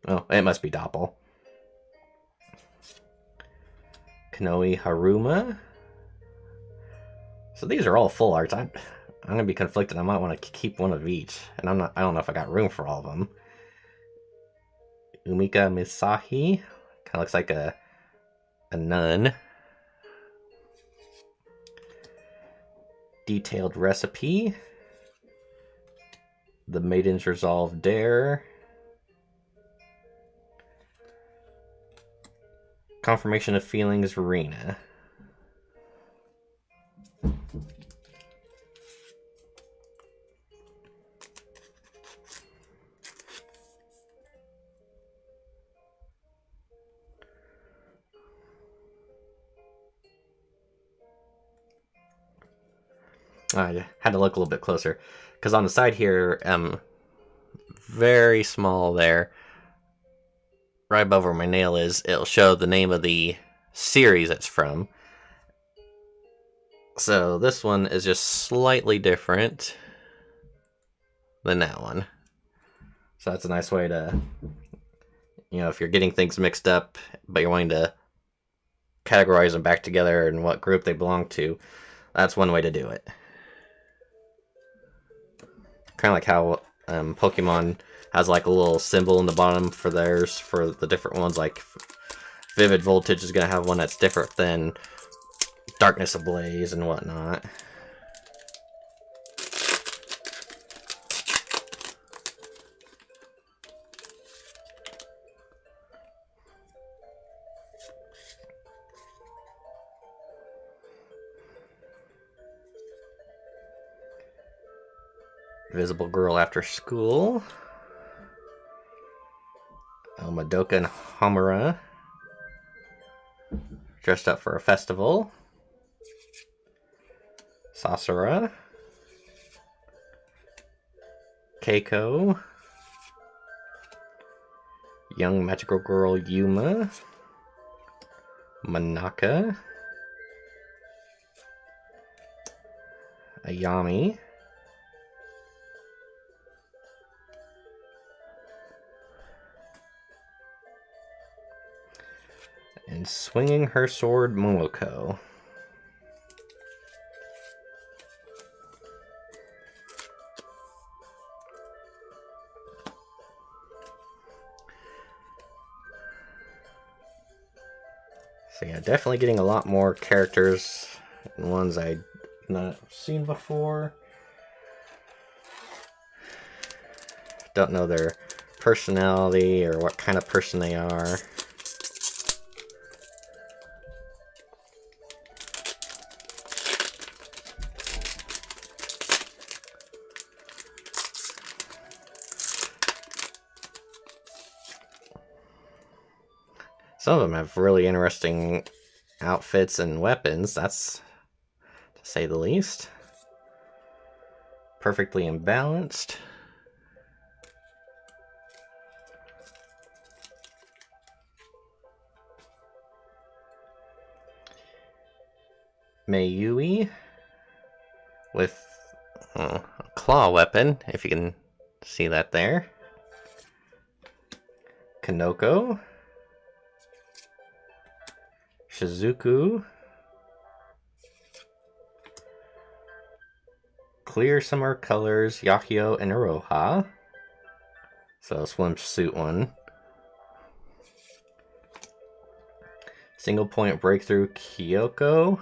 Oh, it must be Doppel. Konoe Haruma. So these are all full arts. I'm gonna be conflicted. I might want to keep one of each, and I don't know if I got room for all of them. Umika Misahi. Kind of looks like a nun. Detailed Recipe. The Maiden's Resolve Dare. Confirmation of Feelings Rena. I had to look a little bit closer because on the side here, very small there, right above where my nail is, it'll show the name of the series it's from. So this one is just slightly different than that one. So that's a nice way to, if you're getting things mixed up, but you're wanting to categorize them back together and what group they belong to, that's one way to do it. Kind of like how Pokemon has like a little symbol in the bottom for theirs for the different ones. Like Vivid Voltage is going to have one that's different than Darkness Ablaze and whatnot. Visible Girl After School. Madoka and Hamura. Dressed up for a festival. Sasura. Keiko. Young Magical Girl Yuma. Manaka. Ayami. And Swinging Her Sword Momoko. So yeah, definitely getting a lot more characters and ones I'd not seen before. Don't know their personality or what kind of person they are. Some of them have really interesting outfits and weapons, that's to say the least. Perfectly imbalanced. Mayui with a claw weapon, if you can see that there. Kanoko. Shizuku. Clear Summer Colors, Yahio and Iroha. So swimsuit one. Single point breakthrough Kyoko.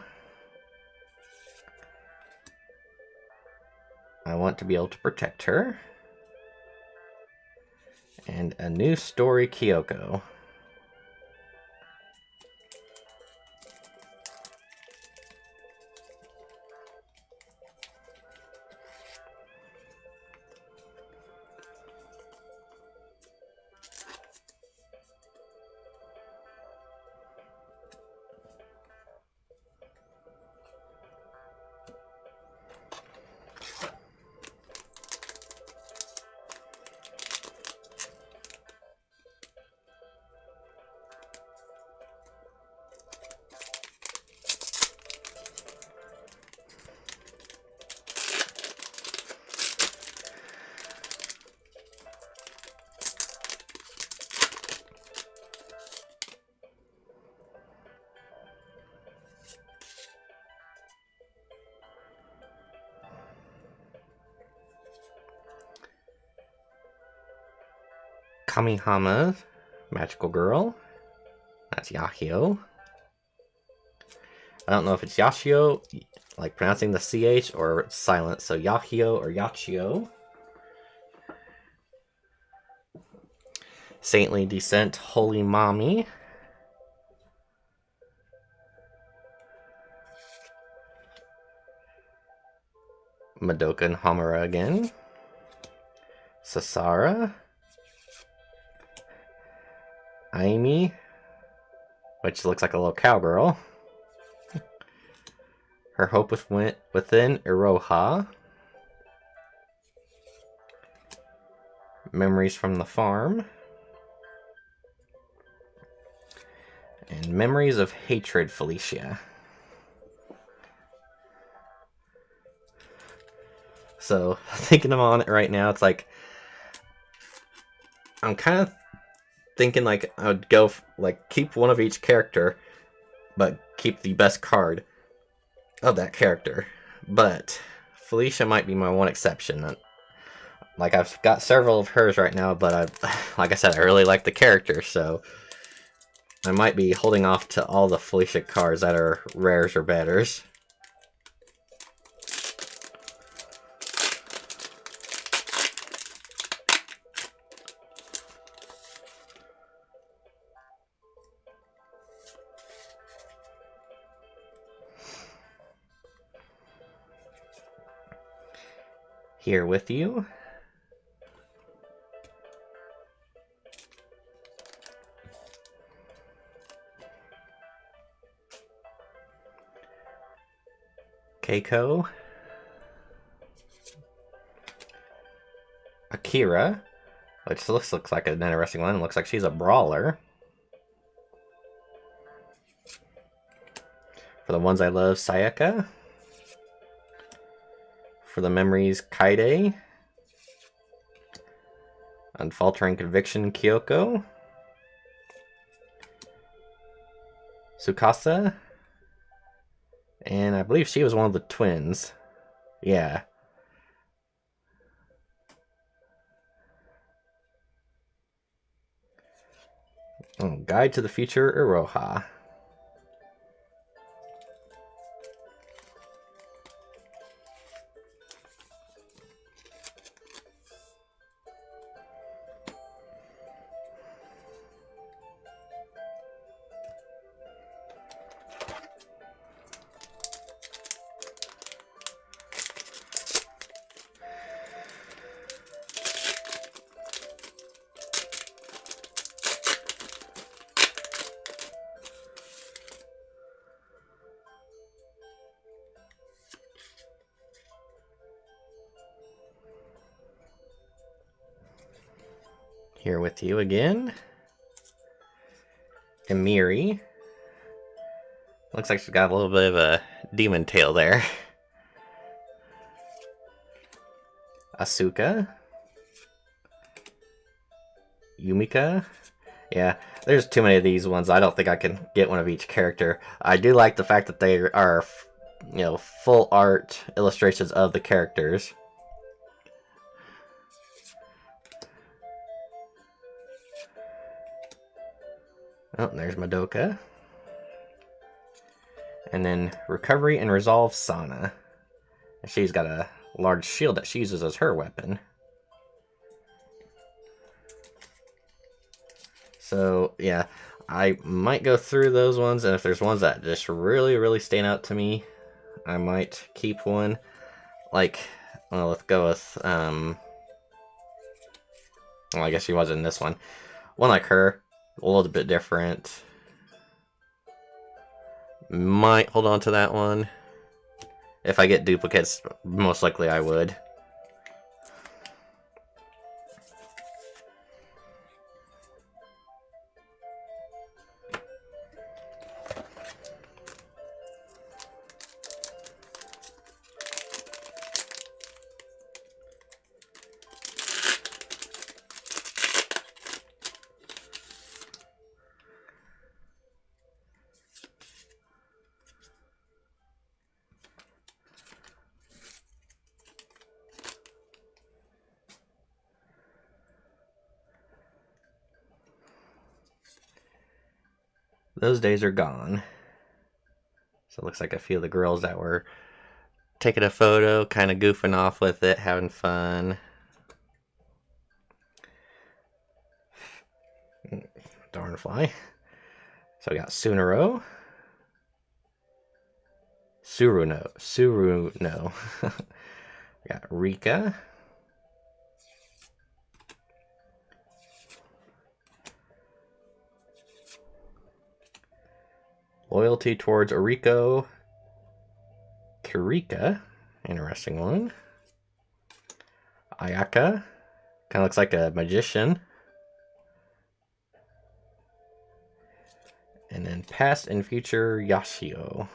I want to be able to protect her. And a new story Kyoko. Kamihama, Magical Girl. That's Yahio. I don't know if it's Yashio, like pronouncing the CH, or it's silent, so Yahio or Yachio. Saintly Descent, Holy Mommy. Madoka and Hamura again. Sasara. Aimi, which looks like a little cowgirl. Her Hope Within, Iroha. Memories from the Farm. And Memories of Hatred, Felicia. So, thinking on it right now, it's like, I'm kind of thinking like I would go like keep one of each character, but keep the best card of that character. But Felicia might be my one exception. Like, I've got several of hers right now, but like I said, I really like the character, so I might be holding off to all the Felicia cards that are rares or betters. Here with you. Keiko. Akira, which looks like an interesting one. Looks like she's a brawler. For the ones I love, Sayaka. For the memories, Kaide. Unfaltering Conviction, Kyoko. Tsukasa. And I believe she was one of the twins. Yeah. Oh, Guide to the Future, Iroha. Here with you again. Emiri. Looks like she's got a little bit of a demon tail there. Asuka. Yumika. Yeah, there's too many of these ones. I don't think I can get one of each character. I do like the fact that they are, you know, full art illustrations of the characters. Oh, there's Madoka. And then Recovery and Resolve Sana. She's got a large shield that she uses as her weapon. So, yeah, I might go through those ones, and if there's ones that just really, really stand out to me, I might keep one. Like, well, let's go with, well, I guess she was in this one. One like her, a little bit different. Might hold on to that one. If I get duplicates, most likely I would. Those days are gone. So it looks like a few of the girls that were taking a photo, kind of goofing off with it, having fun. Darn fly. So we got Suruno. We got Rika. Loyalty towards Oriko. Kirika. Interesting one. Ayaka. Kind of looks like a magician. And then Past and Future Yashio.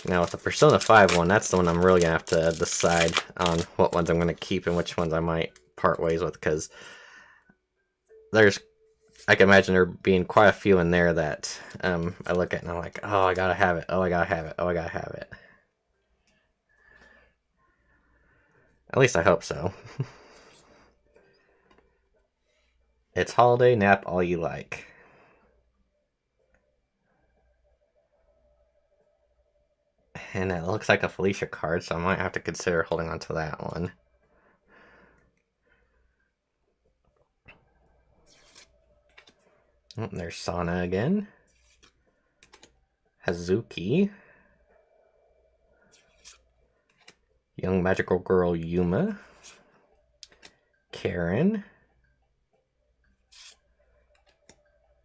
Now with the Persona 5 one, that's the one I'm really going to have to decide on what ones I'm going to keep and which ones I might part ways with, because I can imagine there being quite a few in there that I look at and I'm like, oh, I gotta have it, oh, I gotta have it, oh, I gotta have it. At least I hope so. It's holiday, nap all you like. And it looks like a Felicia card, so I might have to consider holding on to that one. Oh, there's Sana again. Hazuki. Young magical girl Yuma. Karen.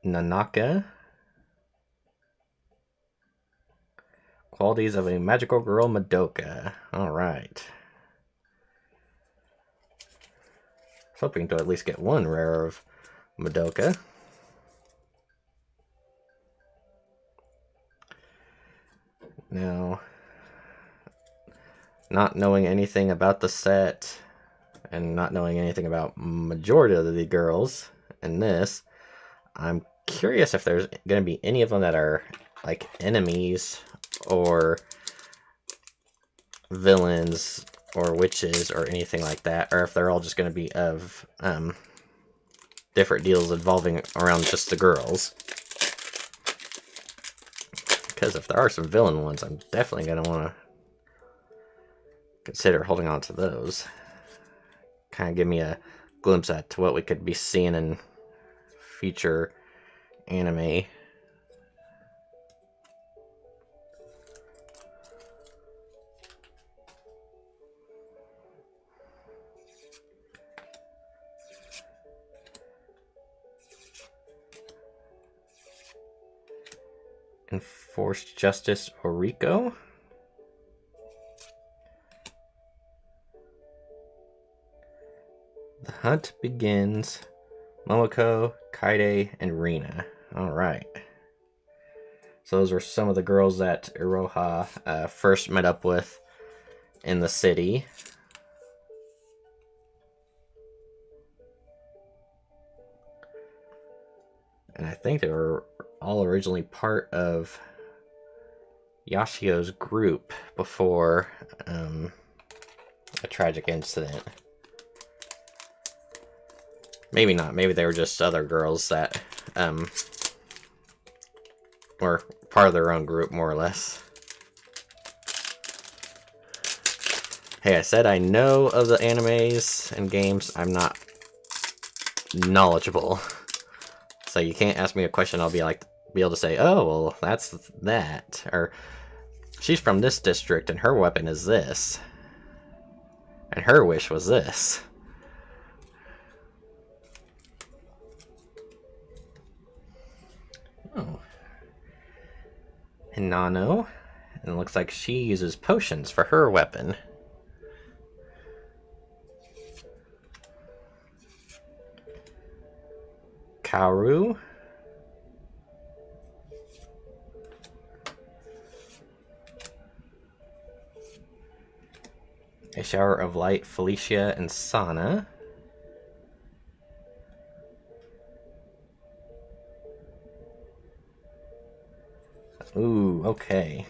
Nanaka. Qualities of a magical girl Madoka. Alright. I was hoping to at least get one rare of Madoka. Now, not knowing anything about the set and not knowing anything about majority of the girls in this, I'm curious if there's going to be any of them that are like enemies or villains or witches or anything like that, or if they're all just going to be of different deals involving around just the girls. Because if there are some villain ones, I'm definitely going to want to consider holding on to those. Kind of give me a glimpse at what we could be seeing in future anime. Enforced Justice Oriko. The hunt begins. Momoko, Kaide, and Rina. Alright. So those were some of the girls that Iroha first met up with in the city. And I think they were all originally part of Yashio's group before a tragic incident. Maybe not. Maybe they were just other girls that were part of their own group, more or less. Hey, I said I know of the animes and games. I'm not knowledgeable. So you can't ask me a question, I'll be able to say, oh, well, that's that. Or, she's from this district and her weapon is this. And her wish was this. Oh. And Nano. And it looks like she uses potions for her weapon. Kaoru. A Shower of Light, Felicia, and Sana. Ooh, okay.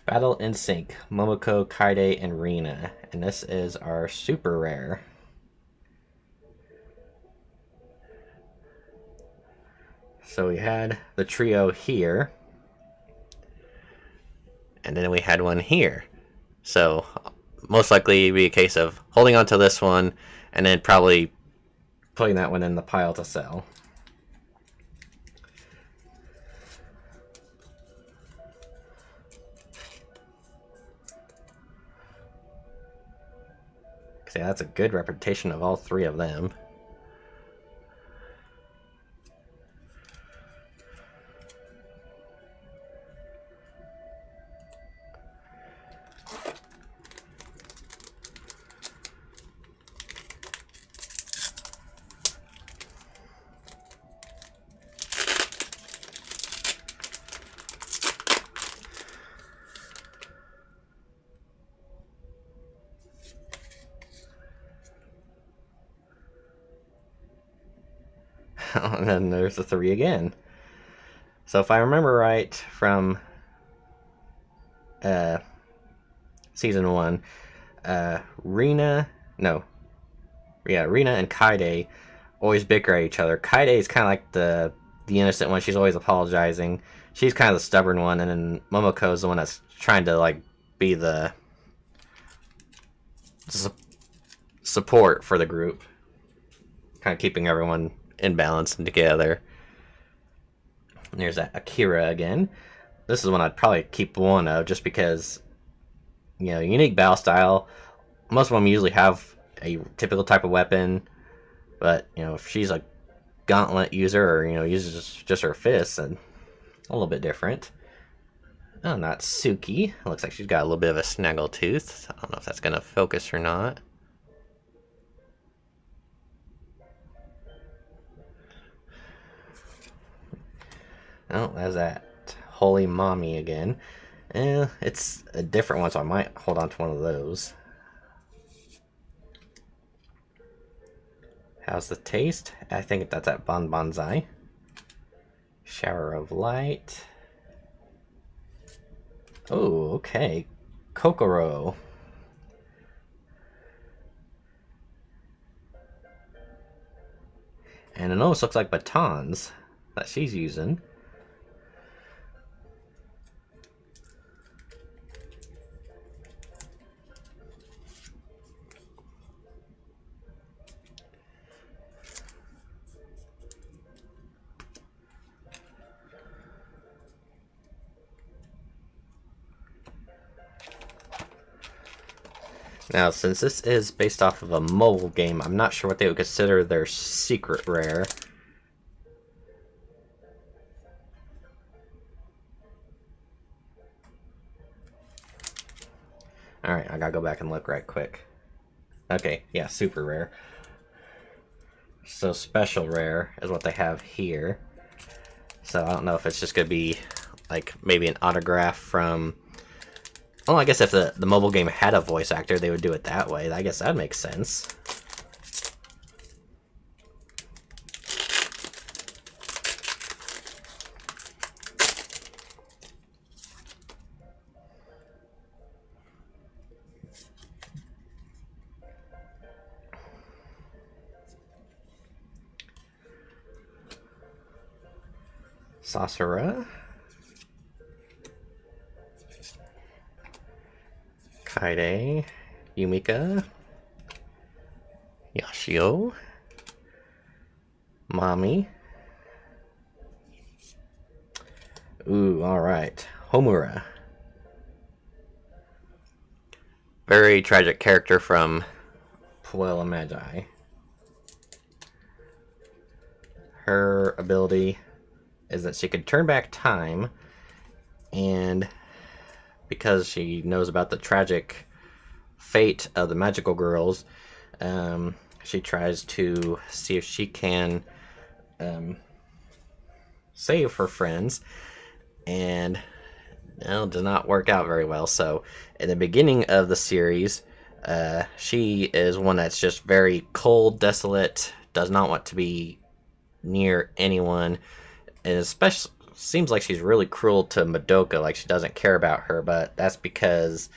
Battle in Sync, Momoko, Kaide, and Rina. And this is our super rare. So we had the trio here. And then we had one here. So most likely it'd be a case of holding on to this one and then probably putting that one in the pile to sell. See, that's a good representation of all three of them. And then there's the three again. So if I remember right from season 1, Rina and Kaide always bicker at each other. Kaide is kind of like the innocent one. She's always apologizing. She's kind of the stubborn one, and then Momoko is the one that's trying to like be the support for the group, kind of keeping everyone in balance and together. And there's that Akira again. This is one I'd probably keep one of, just because, you know, unique battle style. Most of them usually have a typical type of weapon, but, you know, if she's a gauntlet user or, you know, uses just her fists, and a little bit different. Oh, not Suki. Looks like she's got a little bit of a snaggle tooth. I don't know if that's gonna focus or not. Oh, there's that Holy Mommy again. It's a different one, so I might hold on to one of those. How's the taste? I think that's at Bon Bonsai. Shower of Light. Oh, okay. Kokoro. And it almost looks like batons that she's using. Now, since this is based off of a mobile game, I'm not sure what they would consider their secret rare. Alright, I gotta go back and look right quick. Okay, yeah, super rare. So special rare is what they have here. So I don't know if it's just gonna be like maybe an autograph from... Well, I guess if the mobile game had a voice actor, they would do it that way. I guess that makes sense. Sasura, Kaide, Yumika, Yashio, Mami. Ooh, alright. Homura. Very tragic character from Puella Magi. Her ability is that she could turn back time, and because she knows about the tragic fate of the magical girls, she tries to see if she can save her friends, and does not work out very well. So in the beginning of the series, she is one that's just very cold, desolate, does not want to be near anyone, and especially seems like she's really cruel to Madoka, like she doesn't care about her, but that's because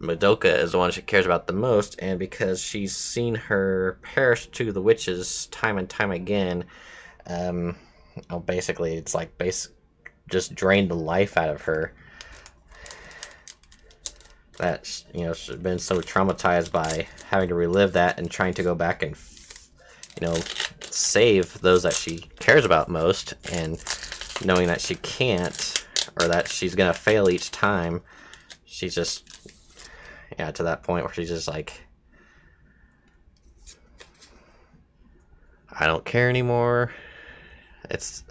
Madoka is the one she cares about the most, and because she's seen her perish to the witches time and time again. Basically it's like just drained the life out of her, that she's been so traumatized by having to relive that and trying to go back and save those that she cares about most, and knowing that she can't, or that she's gonna fail each time. She's just to that point where she's just like, I don't care anymore. It's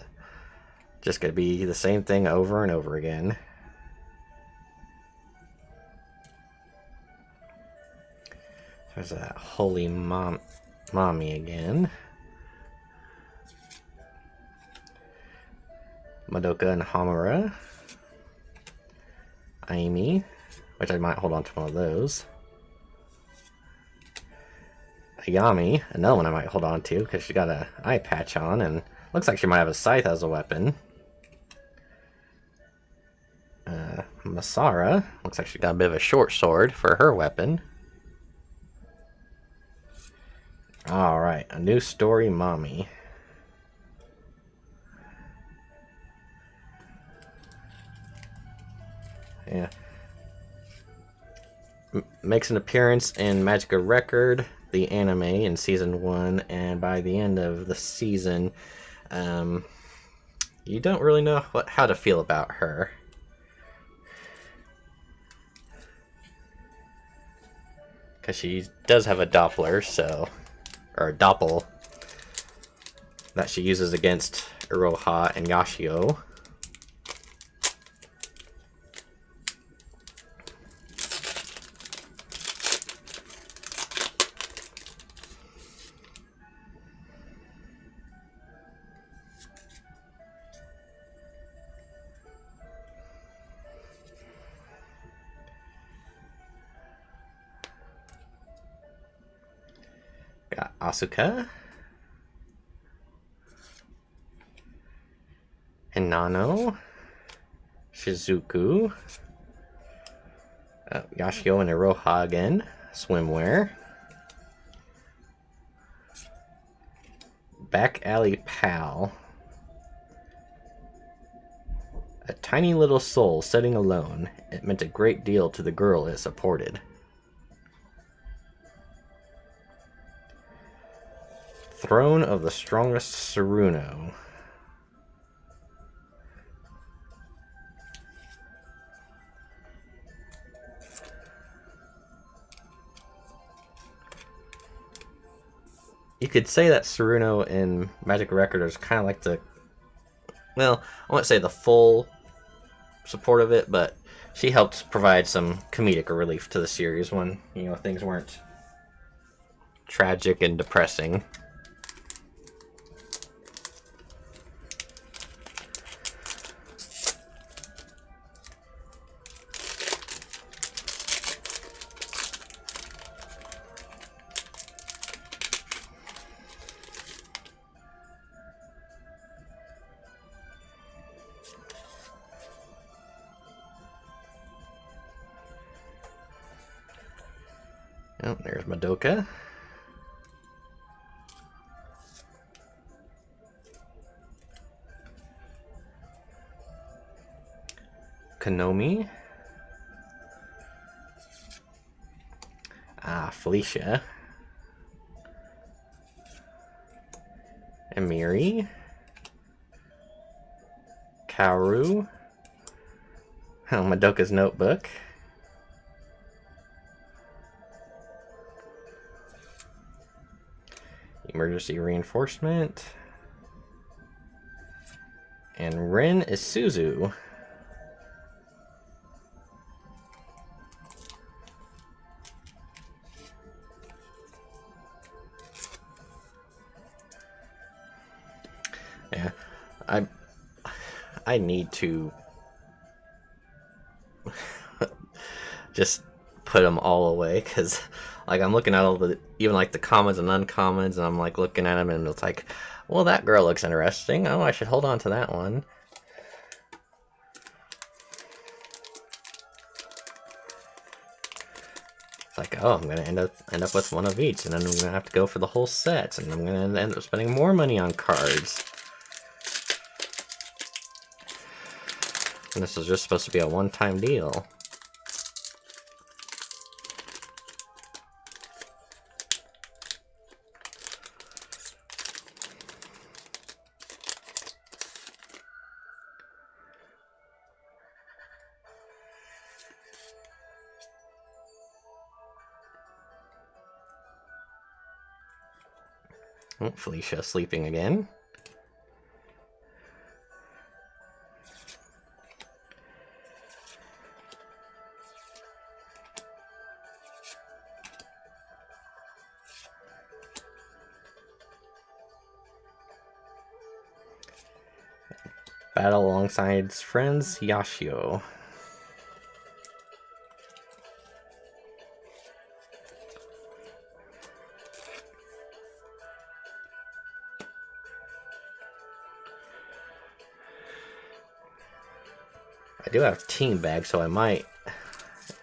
just gonna be the same thing over and over again. There's that holy mommy again. Madoka and Homura. Aimi, which I might hold on to one of those. Ayami, another one I might hold on to because she got an eye patch on and looks like she might have a scythe as a weapon. Masara, looks like she got a bit of a short sword for her weapon. Alright, a new story, Mommy. Yeah. Makes an appearance in Magica Record, the anime, in season 1, and by the end of the season, you don't really know how to feel about her. Because she does have a Doppler, or a Doppel, that she uses against Iroha and Yashio. Got Asuka, Hinano, Shizuku, Yashio and Iroha again, swimwear, Back Alley Pal, a tiny little soul sitting alone. It meant a great deal to the girl it supported. Throne of the Strongest Saruno. You could say that Saruno in Magic Record is kind of like the, well, I won't say the full support of it, but she helped provide some comedic relief to the series when, things weren't tragic and depressing. Oh, there's Madoka. Konomi. Felicia. Emiri. Kaoru. Madoka's Notebook. Emergency Reinforcement. And Rin Isuzu. Yeah, I need to just put them all away, because like I'm looking at all the, even like the commons and uncommons, and I'm like looking at them and it's like, well, that girl looks interesting. Oh, I should hold on to that one. It's like, oh, I'm gonna end up with one of each, and then I'm gonna have to go for the whole set, and I'm gonna end up spending more money on cards. And this is just supposed to be a one-time deal. Oh, Felicia sleeping again. Battle alongside his friends, Yashio. I do have team bags, so I might,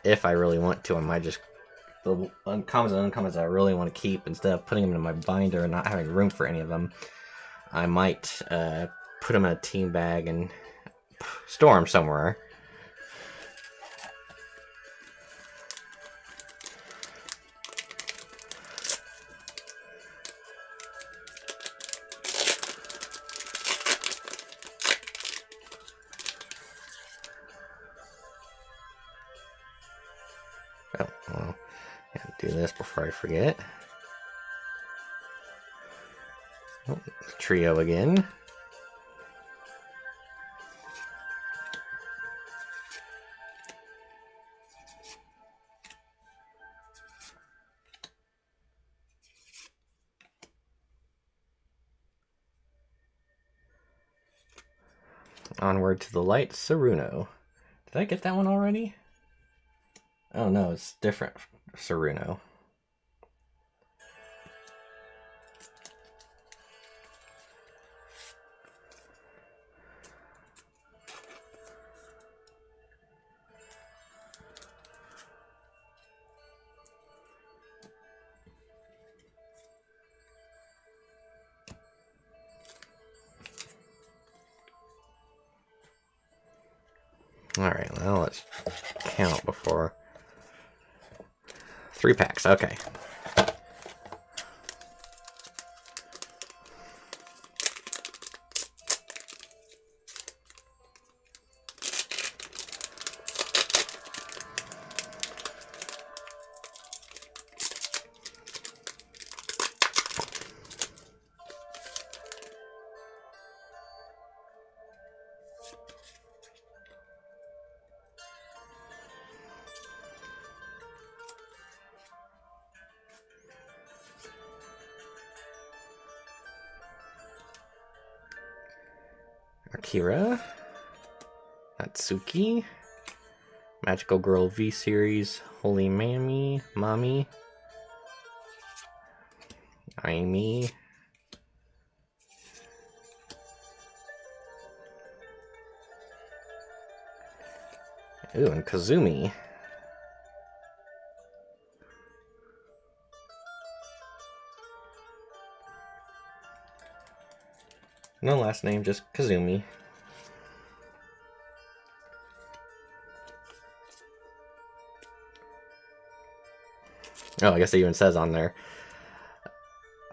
if I really want to, I might just, the uncommons and uncommons I really want to keep, instead of putting them in my binder and not having room for any of them, I might put them in a team bag and store them somewhere. Oh, well, do this before I forget. Oh, trio again. Onward to the Light, Saruno. Did I get that one already? Oh no, it's different. Saruno. Alright, well, let's count before. 3 packs, okay. Akira, Natsuki, Magical Girl V Series, Holy Mammy, Mommy, Aimi, ooh, and Kazumi. No last name, just Kazumi. Oh, I guess it even says on there,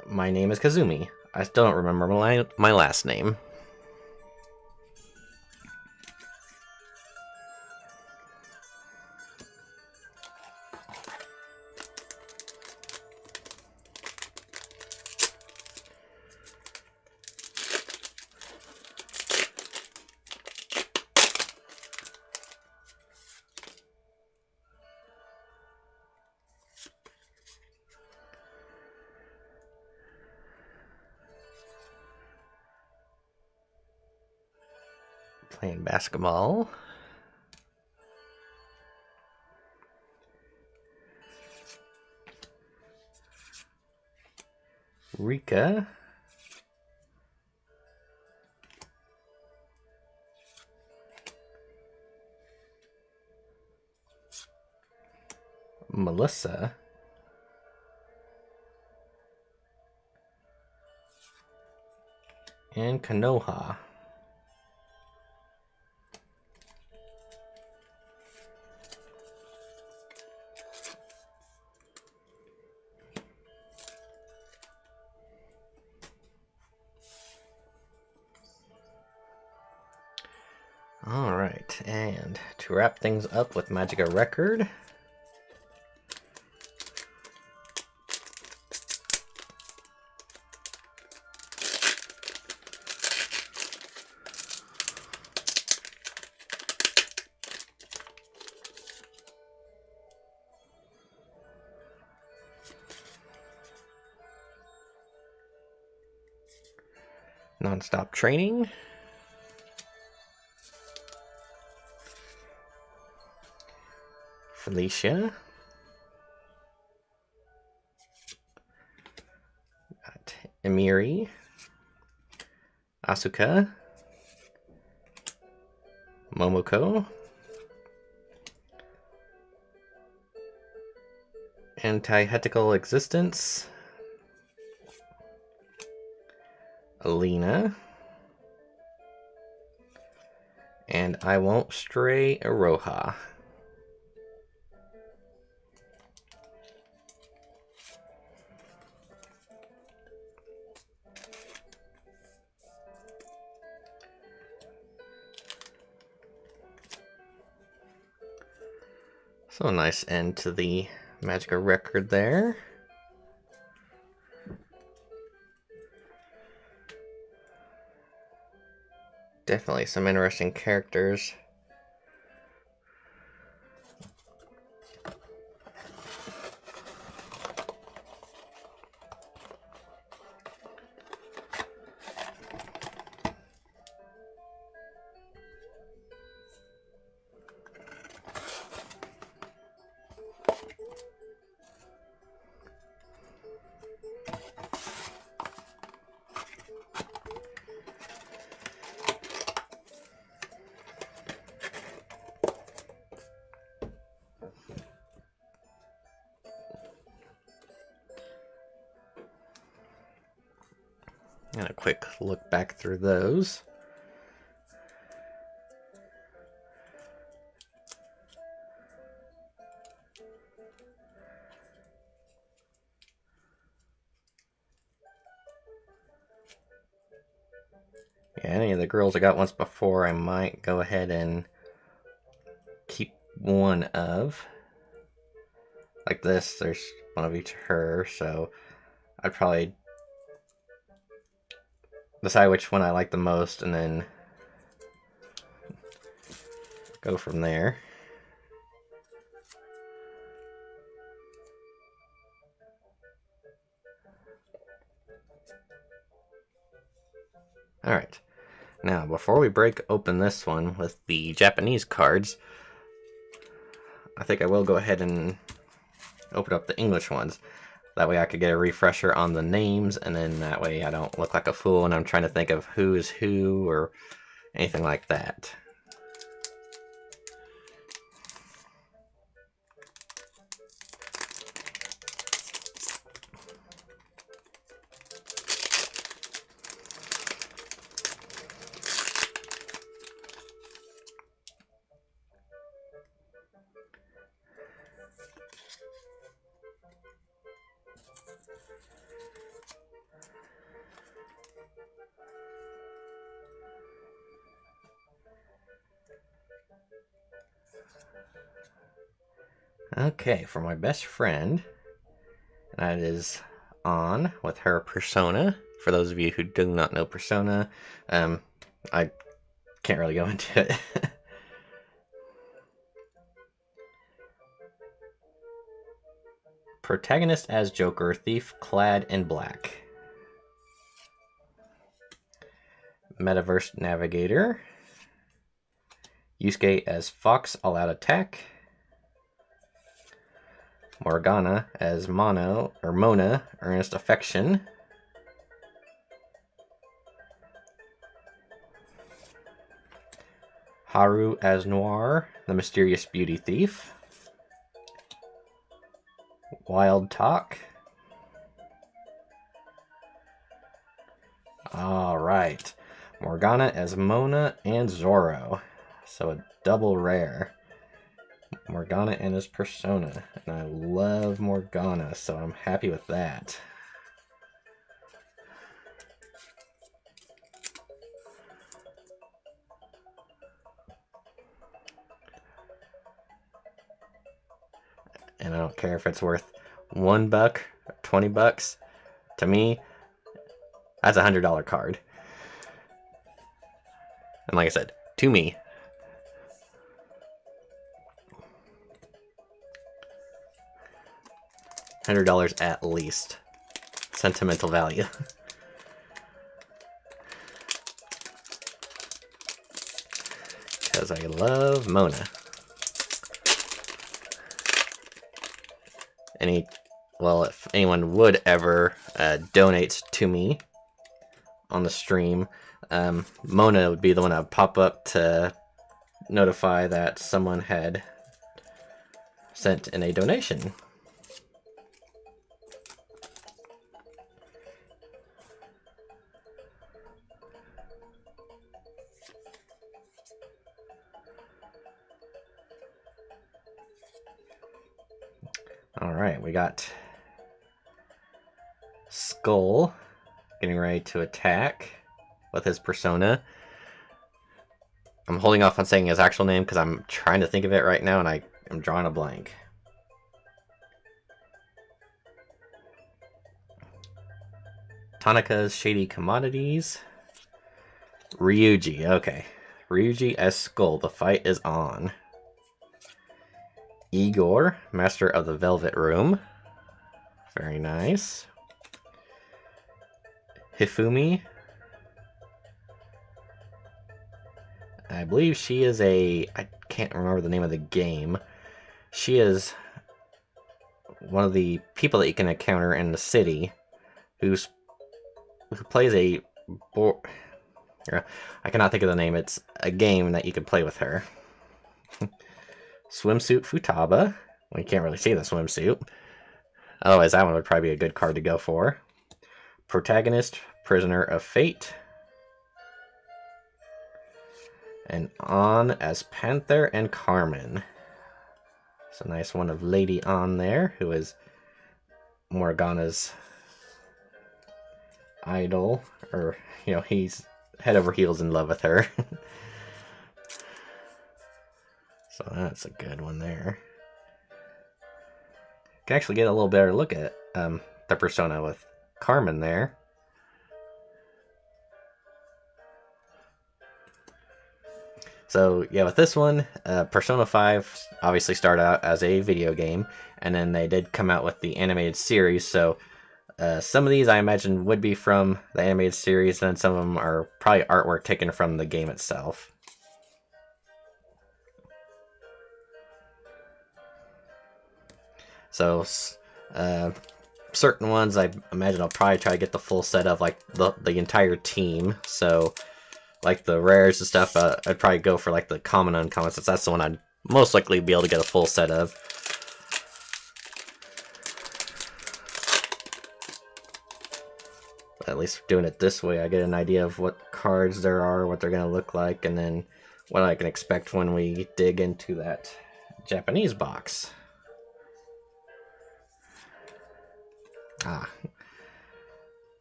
my name is Kazumi. I still don't remember my last name. Playing basketball. Rika. Melissa. And Kanoha. Alright, and to wrap things up with Magica Record, Non-Stop Training, Felicia, got Emiri, Asuka, Momoko, Antihetical Existence, Alina, and I Won't Stray Aroha. So a nice end to the Magica Record there. Definitely some interesting characters. And a quick look back through those. Yeah, any of the girls I got once before, I might go ahead and keep one of. Like this, there's one of each of her, so I'd probably decide which one I like the most and then go from there. Alright, now before we break open this one with the Japanese cards, I think I will go ahead and open up the English ones. That way I could get a refresher on the names, and then that way I don't look like a fool when I'm trying to think of who is who or anything like that. Okay, for my best friend, that is on with her persona. For those of you who do not know persona, I can't really go into it. Protagonist as Joker, thief clad in black. Metaverse Navigator. Yusuke as Fox All Out Attack. Morgana as Mona, Earnest Affection. Haru as Noir, the Mysterious Beauty Thief. Wild Talk. Alright. Morgana as Mona and Zoro. So a double rare. Morgana and his persona. And I love Morgana, so I'm happy with that. And I don't care if it's worth $1, $20. To me, that's a $100 card. And like I said, to me, $100 at least. Sentimental value. Because I love Mona. Well, if anyone would ever donate to me on the stream, Mona would be the one that would pop up to notify that someone had sent in a donation. Alright, we got Skull getting ready to attack with his persona. I'm holding off on saying his actual name because I'm trying to think of it right now and I am drawing a blank. Tanaka's Shady Commodities. Ryuji, okay. Ryuji as Skull, the fight is on. Igor, Master of the Velvet Room. Very nice. Hifumi. I believe she is I can't remember the name of the game. She is one of the people that you can encounter in the city who plays I cannot think of the name. It's a game that you can play with her. Swimsuit Futaba. Well, you can't really see the swimsuit. Otherwise, that one would probably be a good card to go for. Protagonist, Prisoner of Fate. And on as Panther and Carmen. It's a nice one of Lady On there, who is Morgana's idol. Or, he's head over heels in love with her. So that's a good one there. Can actually get a little better look at the persona with Carmen there. So yeah, with this one, Persona 5 obviously started out as a video game, and then they did come out with the animated series. So some of these I imagine would be from the animated series, and some of them are probably artwork taken from the game itself. So certain ones I imagine I'll probably try to get the full set of, like the entire team. So like the rares and stuff, I'd probably go for like the common and uncommon, since that's the one I'd most likely be able to get a full set of. At least doing it this way, I get an idea of what cards there are, what they're going to look like, and then what I can expect when we dig into that Japanese box.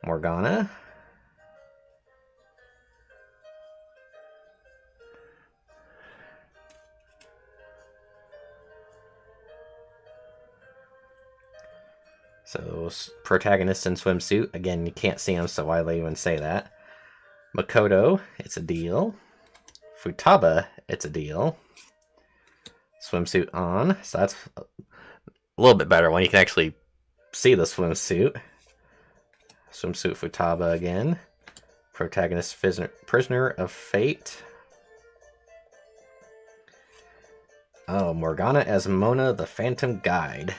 Morgana. So, protagonist in swimsuit. Again, you can't see him, so why they even say that? Makoto, it's a deal. Futaba, it's a deal. Swimsuit on, so that's a little bit better when you can actually see the swimsuit. Swimsuit Futaba again. Protagonist Prisoner of Fate. Oh, Morgana as Mona the Phantom Guide.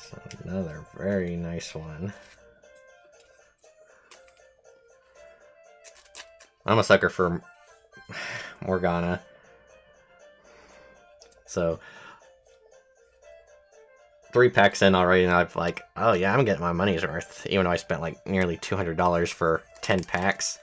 So another very nice one. I'm a sucker for Morgana. So 3 packs in already, and I'm like, oh yeah, I'm getting my money's worth, even though I spent like nearly $200 for 10 packs.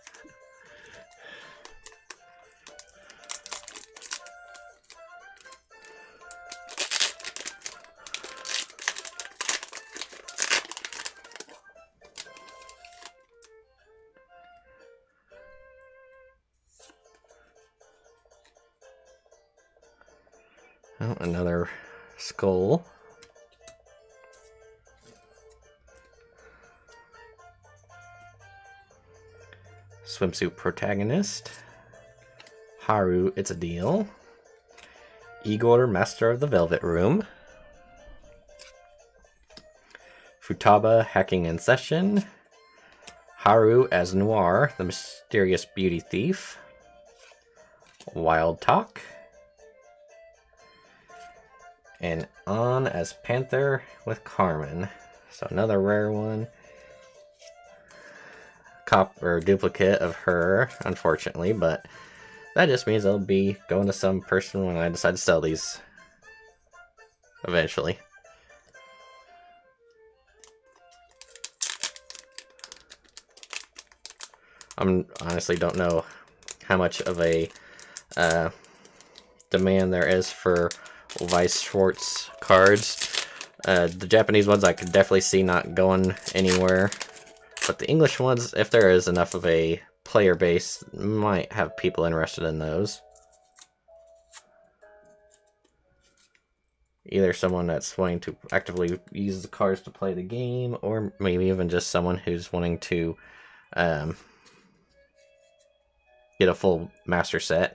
Oh, another skull. Swimsuit protagonist. Haru, it's a deal. Igor, Master of the Velvet Room. Futaba, Hacking in Session. Haru as Noir, the Mysterious Beauty Thief. Wild Talk. And On as Panther with Carmen. So another rare one. Or duplicate of her, unfortunately, but that just means they'll be going to some person when I decide to sell these eventually. I honestly don't know how much of a demand there is for Weiss Schwarz cards. The Japanese ones I could definitely see not going anywhere. But the English ones, if there is enough of a player base, might have people interested in those. Either someone that's wanting to actively use the cards to play the game, or maybe even just someone who's wanting to get a full master set.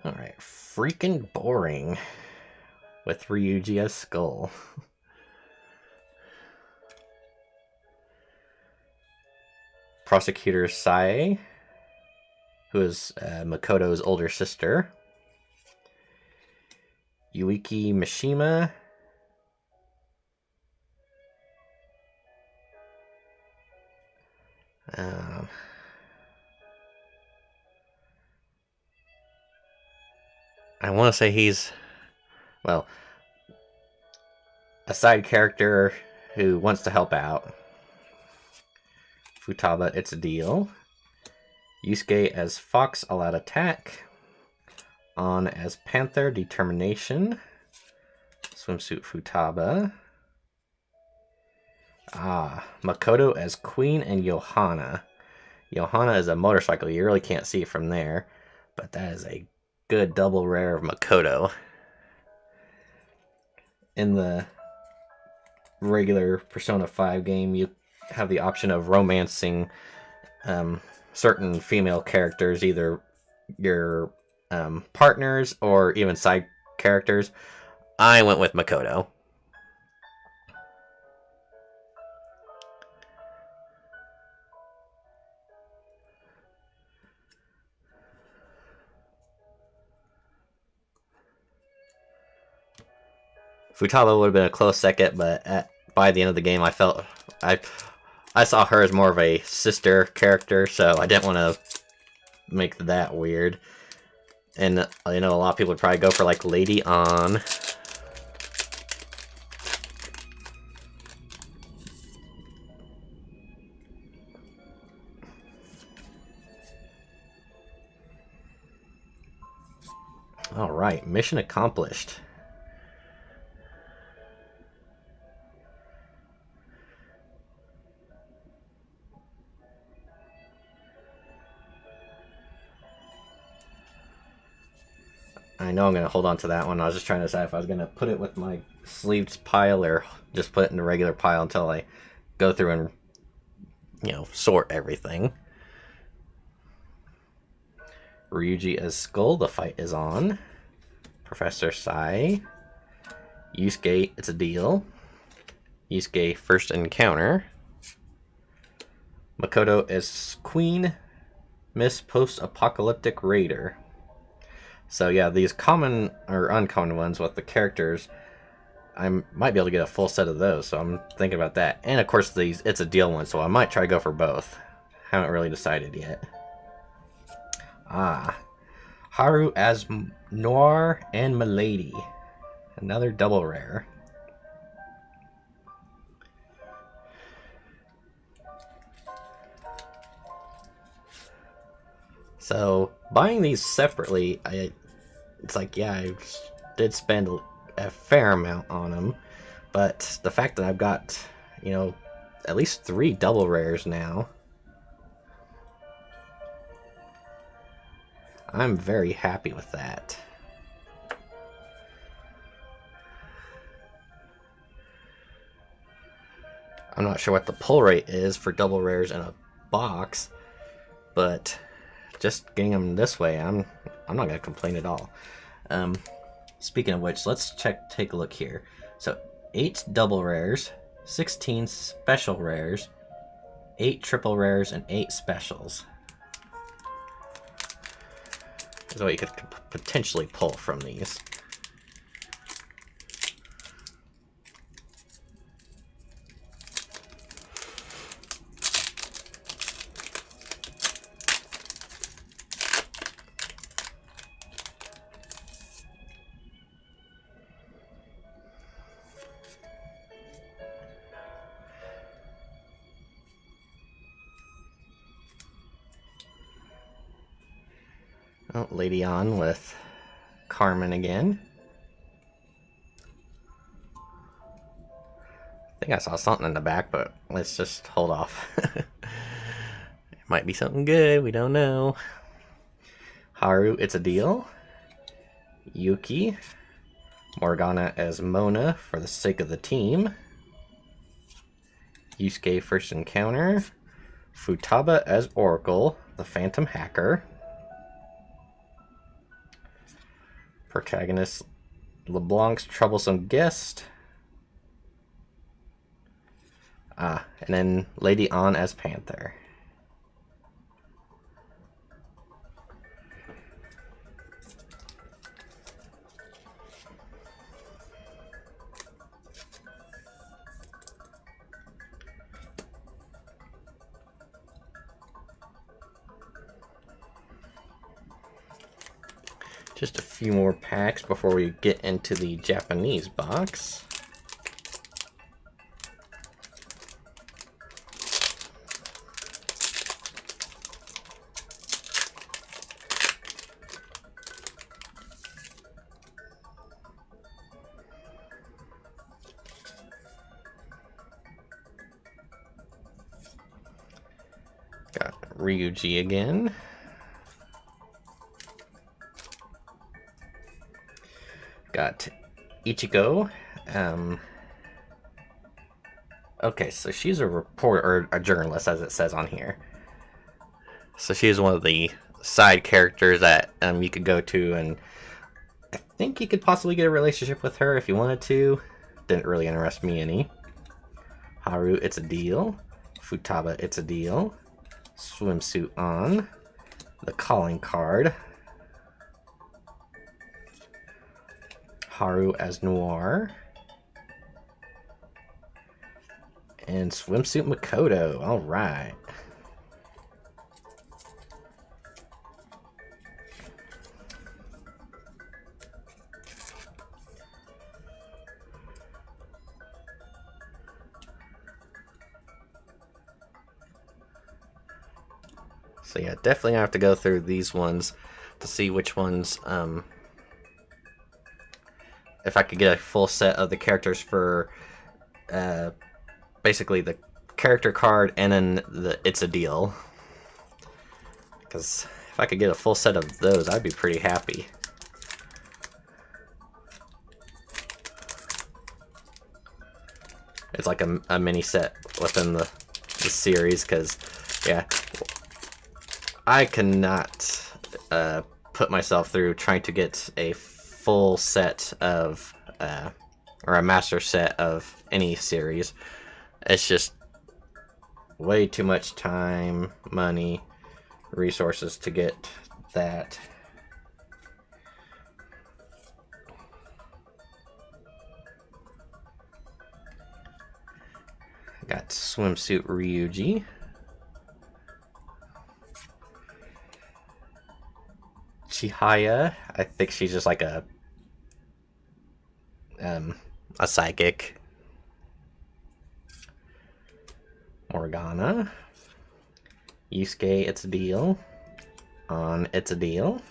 Alright, freaking boring with Ryuji as Skull. Prosecutor Sae, who is Makoto's older sister. Yuiki Mishima. I want to say he's, well, a side character who wants to help out. Futaba, it's a deal. Yusuke as Fox, All Out Attack. On as Panther, Determination. Swimsuit Futaba. Makoto as Queen and Johanna. Johanna is a motorcycle. You really can't see it from there, but that is a good double rare of Makoto. In the regular Persona 5 game, you have the option of romancing certain female characters, either your partners or even side characters. I went with Makoto. Futaba would have been a close second, but by the end of the game, I felt I saw her as more of a sister character, so I didn't want to make that weird. And I know a lot of people would probably go for like Lady On. All right, mission accomplished. I know I'm going to hold on to that one. I was just trying to decide if I was going to put it with my sleeved pile or just put it in the regular pile until I go through and, you know, sort everything. Ryuji as Skull, the fight is on. Professor Sai. Yusuke, it's a deal. Yusuke, first encounter. Makoto as Queen, Miss Post-Apocalyptic Raider. So yeah, these common or uncommon ones with the characters, I might be able to get a full set of those, so I'm thinking about that. And of course these, it's a deal one, so I might try to go for both. Haven't really decided yet. Haru as Noir and Milady. Another double rare. So, buying these separately, it's like, yeah, I did spend a fair amount on them. But the fact that I've got, you know, at least 3 double rares now, I'm very happy with that. I'm not sure what the pull rate is for double rares in a box, but just getting them this way, I'm not gonna complain at all. Speaking of which, let's take a look here. So 8 double rares, 16 special rares, 8 triple rares, and 8 specials. Is what you could potentially pull from these. Oh, Lady On with Carmen again. I think I saw something in the back, but let's just hold off. It might be something good, we don't know. Haru, it's a deal. Yuki. Morgana as Mona for the sake of the team. Yusuke, first encounter. Futaba as Oracle, the Phantom Hacker. Protagonist, LeBlanc's Troublesome Guest. And then Lady On as Panther. Just a few more packs before we get into the Japanese box. Got Ryuji again. Got Ichigo. Okay, so she's a reporter, or a journalist, as it says on here. So she's one of the side characters that you could go to, and I think you could possibly get a relationship with her if you wanted to. Didn't really interest me any. Haru, it's a deal. Futaba, it's a deal. Swimsuit on. The calling card. Haru as Noir. And Swimsuit Makoto. Alright. So yeah, definitely have to go through these ones to see which ones, if I could get a full set of the characters for, basically the character card and then the It's a Deal. Because if I could get a full set of those, I'd be pretty happy. it's like a mini set within the series, because, yeah, I cannot put myself through trying to get a full set of, or a master set of any series. It's just way too much time, money, resources to get that. Got Swimsuit Ryuji. Chihaya, I think she's just like a psychic. Morgana. Yusuke, It's a Deal. On It's a Deal.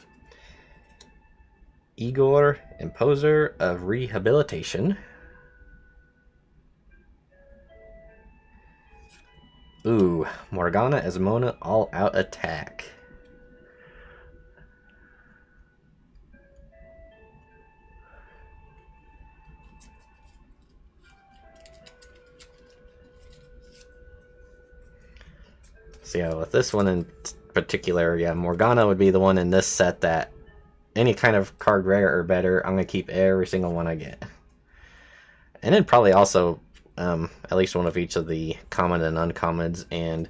Igor, Imposer of Rehabilitation. Ooh, Morgana as Mona, All Out Attack. So yeah, with this one in particular, yeah, Morgana would be the one in this set that any kind of card rare or better, I'm going to keep every single one I get. And then probably also at least one of each of the common and uncommons, and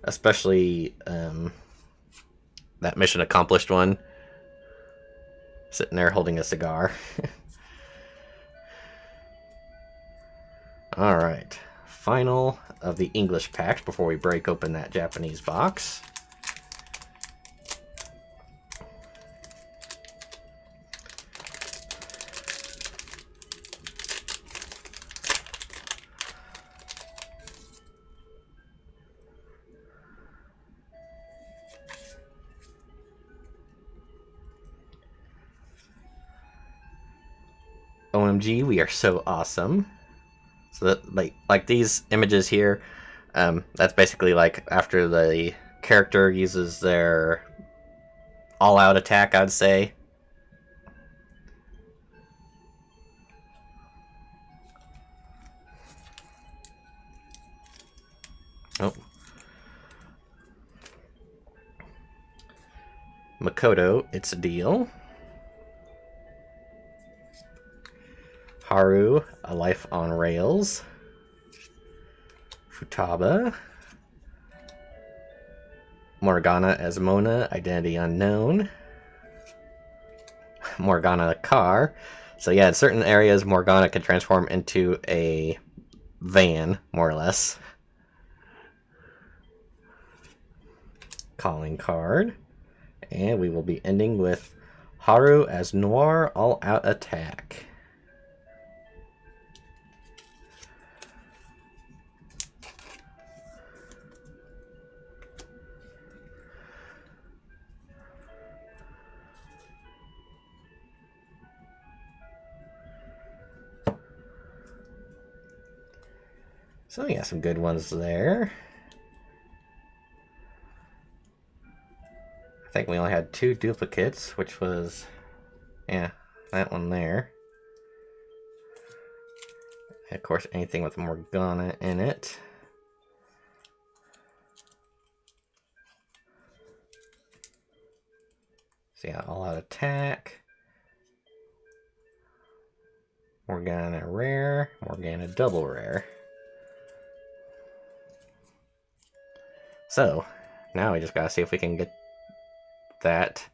especially that mission accomplished one, sitting there holding a cigar. Alright, final of the English packs before we break open that Japanese box. OMG, we are so awesome. So that, like these images here, that's basically like after the character uses their all-out attack, I'd say. Oh. Makoto, It's a Deal. Haru, A Life on Rails. Futaba. Morgana as Mona, Identity Unknown. Morgana Car. So yeah, in certain areas, Morgana can transform into a van, more or less. Calling card. And we will be ending with Haru as Noir, All Out Attack. So yeah, some good ones there. I think we only had 2 duplicates, which was, yeah, that one there. And of course, anything with Morgana in it. So yeah, All Out Attack. Morgana Rare. Morgana Double Rare. So, now we just gotta see if we can get that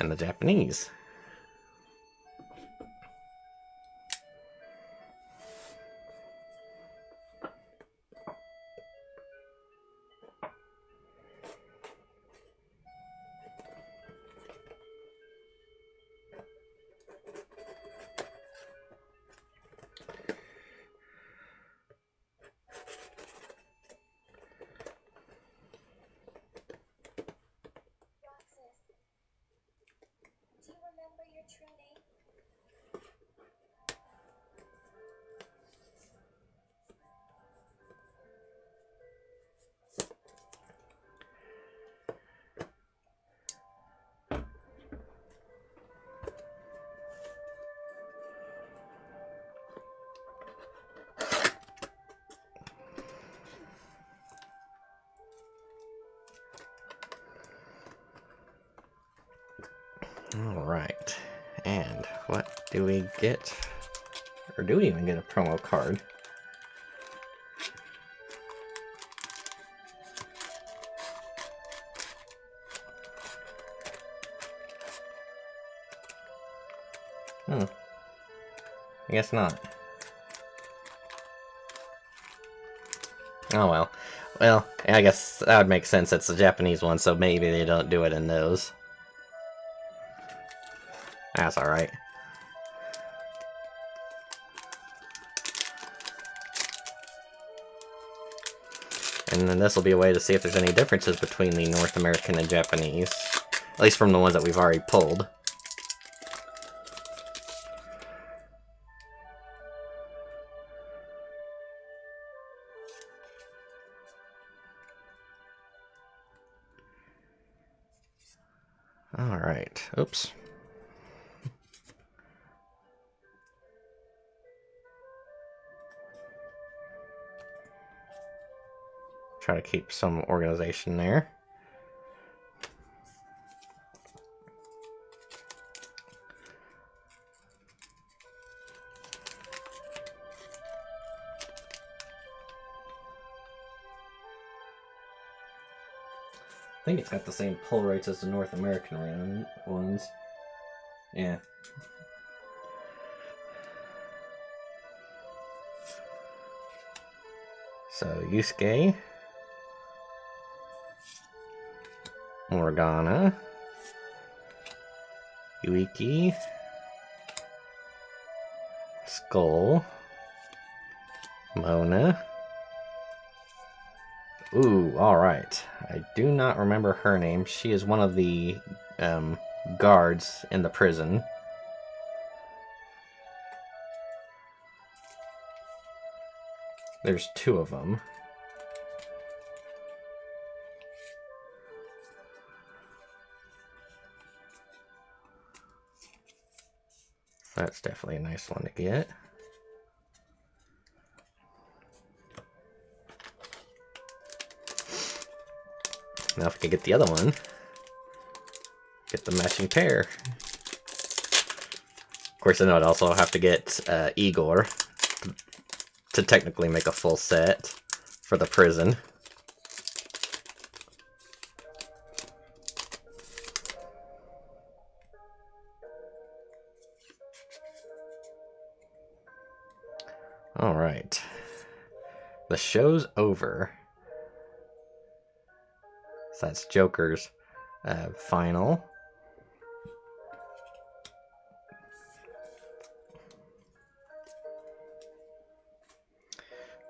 in the Japanese. Alright. And what do we get? Or do we even get a promo card? I guess not. Oh well. Well, I guess that would make sense. It's a Japanese one, so maybe they don't do it in those. That's alright. And then this will be a way to see if there's any differences between the North American and Japanese. At least from the ones that we've already pulled. Alright. Oops. Try to keep some organization there. I think it's got the same pull rates as the North American ones. Yeah. So, Yusuke, Morgana, Yuiki, Skull, Mona. Ooh, alright. I do not remember her name. She is one of the guards in the prison. There's two of them. That's definitely a nice one to get. Now if we can get the other one, get the matching pair. Of course, I know I'd also have to get Igor to technically make a full set for the prison. Alright. The show's over. So that's Joker's final.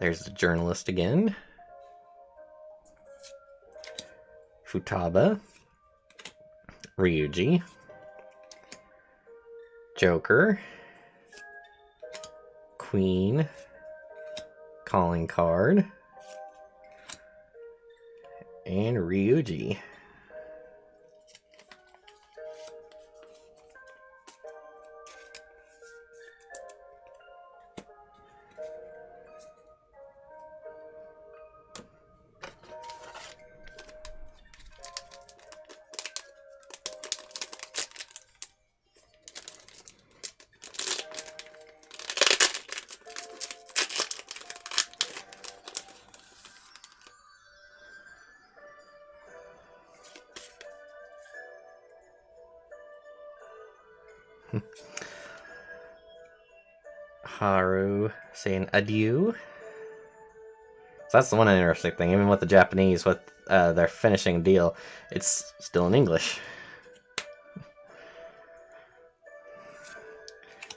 There's the journalist again. Futaba. Ryuji. Joker. Queen. Calling card. And Ryuji. Haru saying adieu. So that's the one interesting thing. Even with the Japanese, with their finishing deal, it's still in English.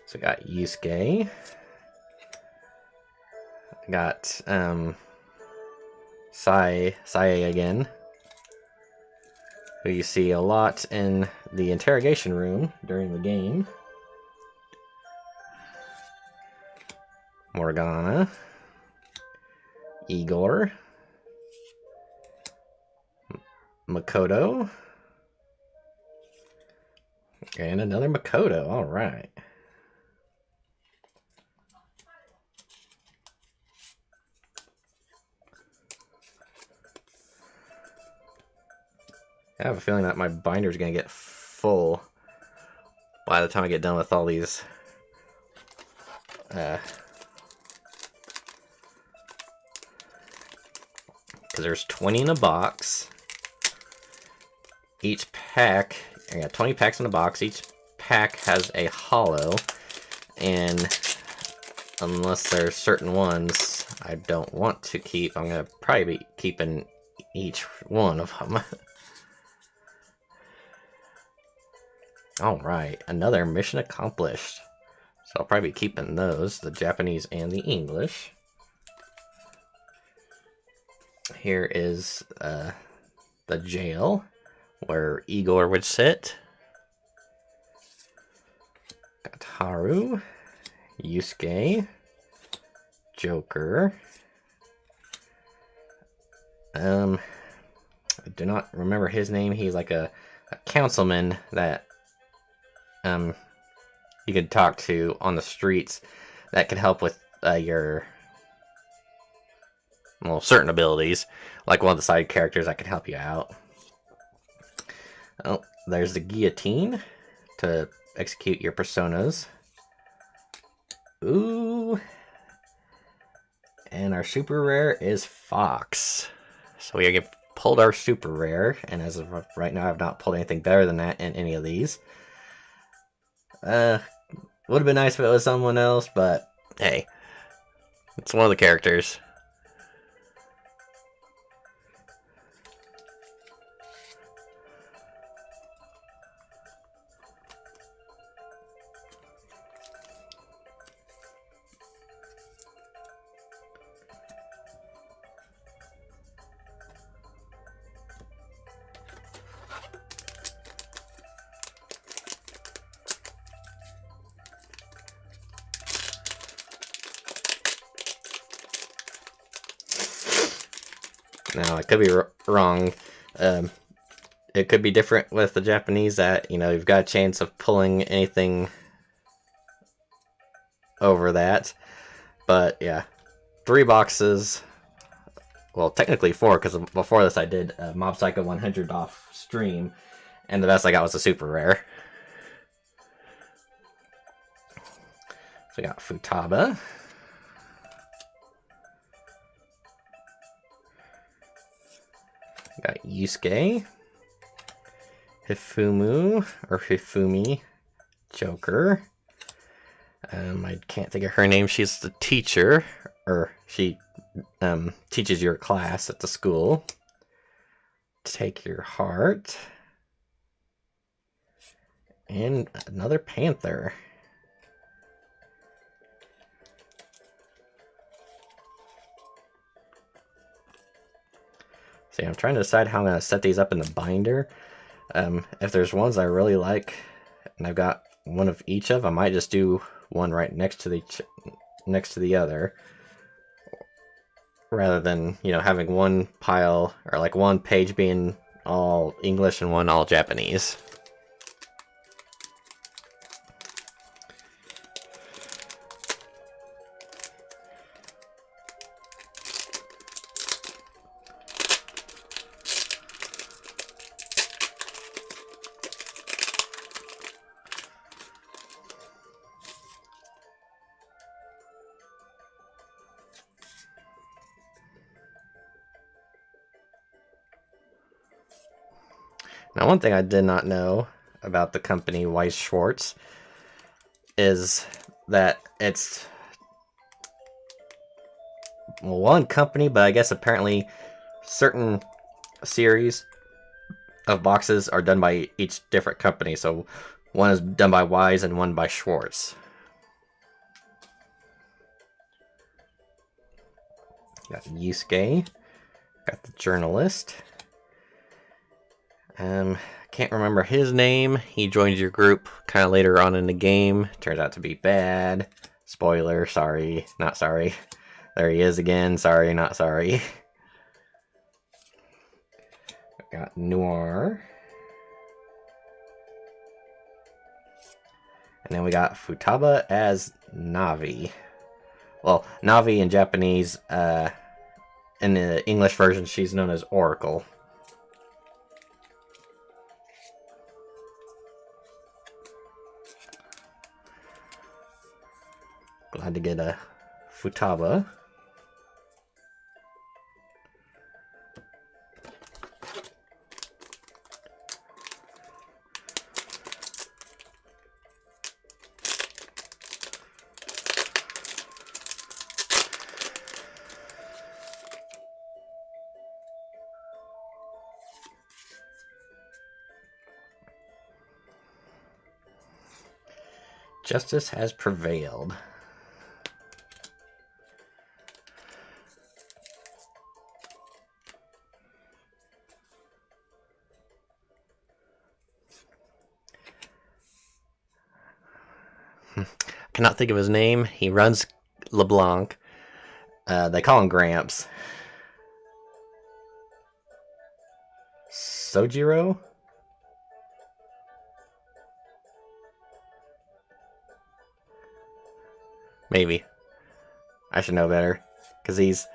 So we got Yusuke. Got Sae again, who you see a lot in the interrogation room during the game. Morgana. Igor. Makoto. And another Makoto. Alright. I have a feeling that my binder's going to get full by the time I get done with all these. Because there's 20 in a box. Each pack, I got 20 packs in a box. Each pack has a holo, and unless there's certain ones I don't want to keep, I'm gonna probably be keeping each one of them. Alright, another mission accomplished. So I'll probably be keeping those, the Japanese and the English. Here is the jail where Igor would sit. Got Haru, Yusuke, Joker. I do not remember his name. He's like a councilman that you could talk to on the streets that could help with your certain abilities, like one of the side characters that could help you out. Oh, there's the guillotine to execute your personas. Ooh. And our super rare is Fox. So we pulled our super rare, and as of right now, I've not pulled anything better than that in any of these. Would have been nice if it was someone else, but hey, it's one of the characters. Now, I could be wrong. It could be different with the Japanese that, you've got a chance of pulling anything over that. But, yeah. 3 boxes. Well, technically 4, because before this I did Mob Psycho 100 off stream. And the best I got was a super rare. So we got Futaba. Got Yusuke, Hifumu, or Hifumi, Joker. I can't think of her name. She's the teacher, or she teaches your class at the school. Take Your Heart. And another Panther. See, I'm trying to decide how I'm going to set these up in the binder. If there's ones I really like, and I've got one of each of, I might just do one right next to the other, rather than having one pile or like one page being all English and one all Japanese. Now, one thing I did not know about the company Weiss Schwarz is that it's one company, but I guess apparently certain series of boxes are done by each different company. So one is done by Weiss and one by Schwarz. Got Yusuke, got the journalist. Can't remember his name. He joined your group kind of later on in the game. Turns out to be bad. Spoiler, sorry, not sorry. There he is again, sorry, not sorry. Got Noir. And then we got Futaba as Navi. Well, Navi in Japanese, in the English version, she's known as Oracle. Glad to get a Futaba. Justice has prevailed. Cannot think of his name. He runs LeBlanc. They call him Gramps. Sojiro? Maybe. I should know better. Because he's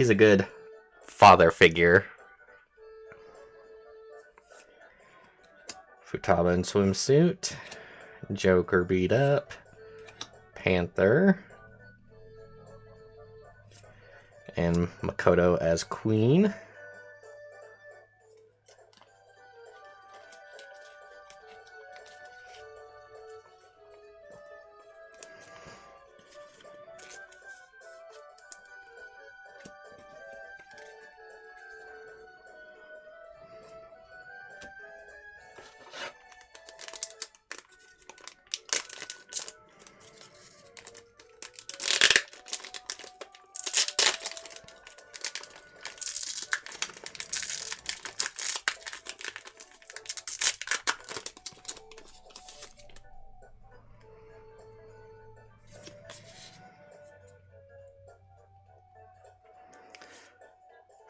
a good father figure. Futaba in swimsuit. Joker beat up. Panther. And Makoto as Queen.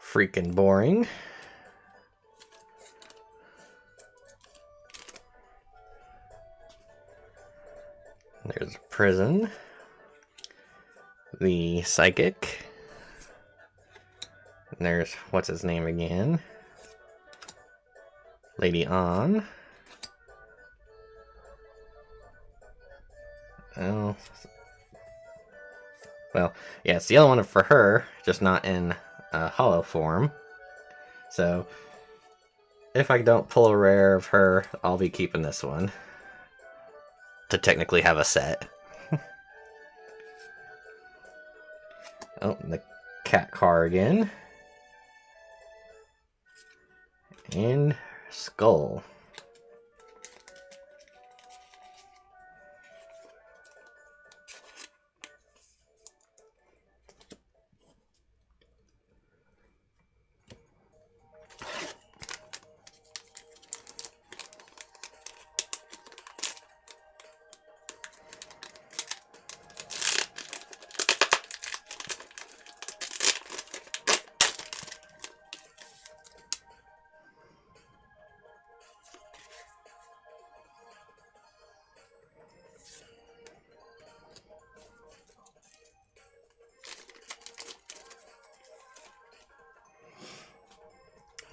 Freaking boring. There's prison. The psychic. And there's what's his name again? Lady On. Oh. Well, yeah, it's the other one for her, just not in hollow form. So if I don't pull a rare of her, I'll be keeping this one to technically have a set. Oh, the cat car again. And skull.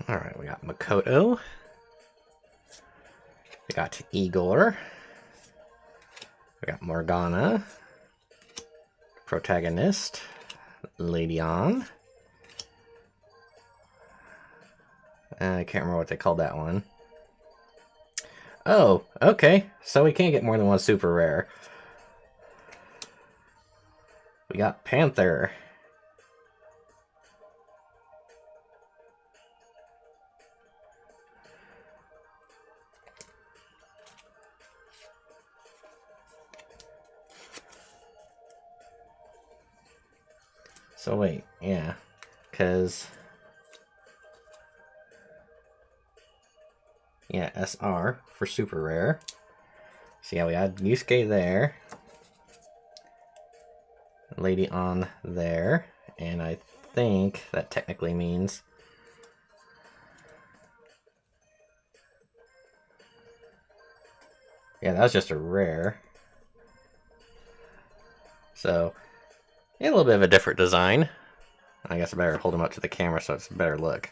Alright, we got Makoto. We got Igor. We got Morgana. Protagonist. Lady On. I can't remember what they called that one. Oh, okay. So we can't get more than one super rare. We got Panther. So wait, yeah, because, yeah, SR for super rare. So yeah, we had Yusuke there, Lady On there, and I think that technically means yeah, that was just a rare. So a little bit of a different design. I guess I better hold them up to the camera so it's a better look.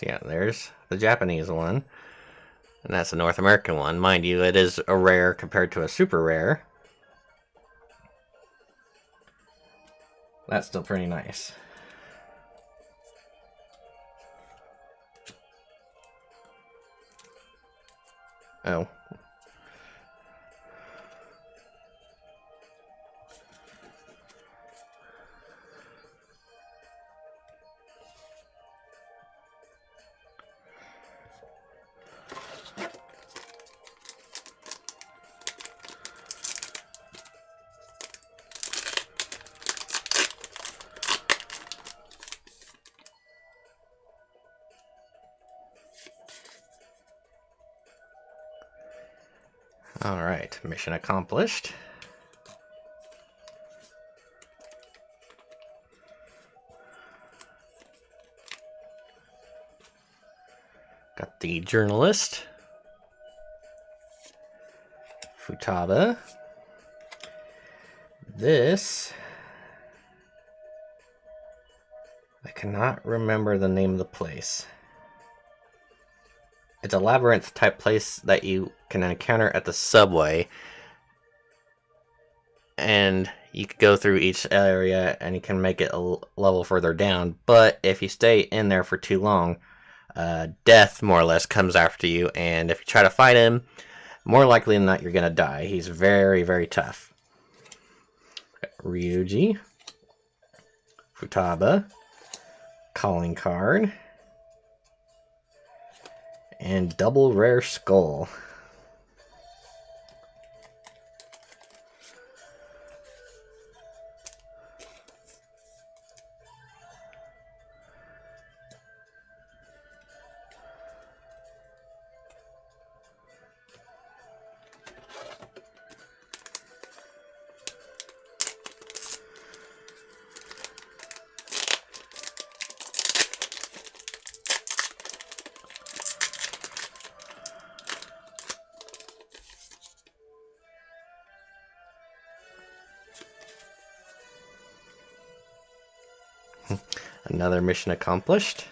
So yeah, there's the Japanese one. And that's the North American one. Mind you, it is a rare compared to a super rare. That's still pretty nice. Oh. Alright, mission accomplished. Got the journalist, Futaba. This, I cannot remember the name of the place. It's a labyrinth type place that you can encounter at the subway. And you can go through each area and you can make it a level further down. But if you stay in there for too long, death more or less comes after you. And if you try to fight him, more likely than not, you're going to die. He's very, very tough. Ryuji, Futaba, calling card, and double rare skull. Another mission accomplished.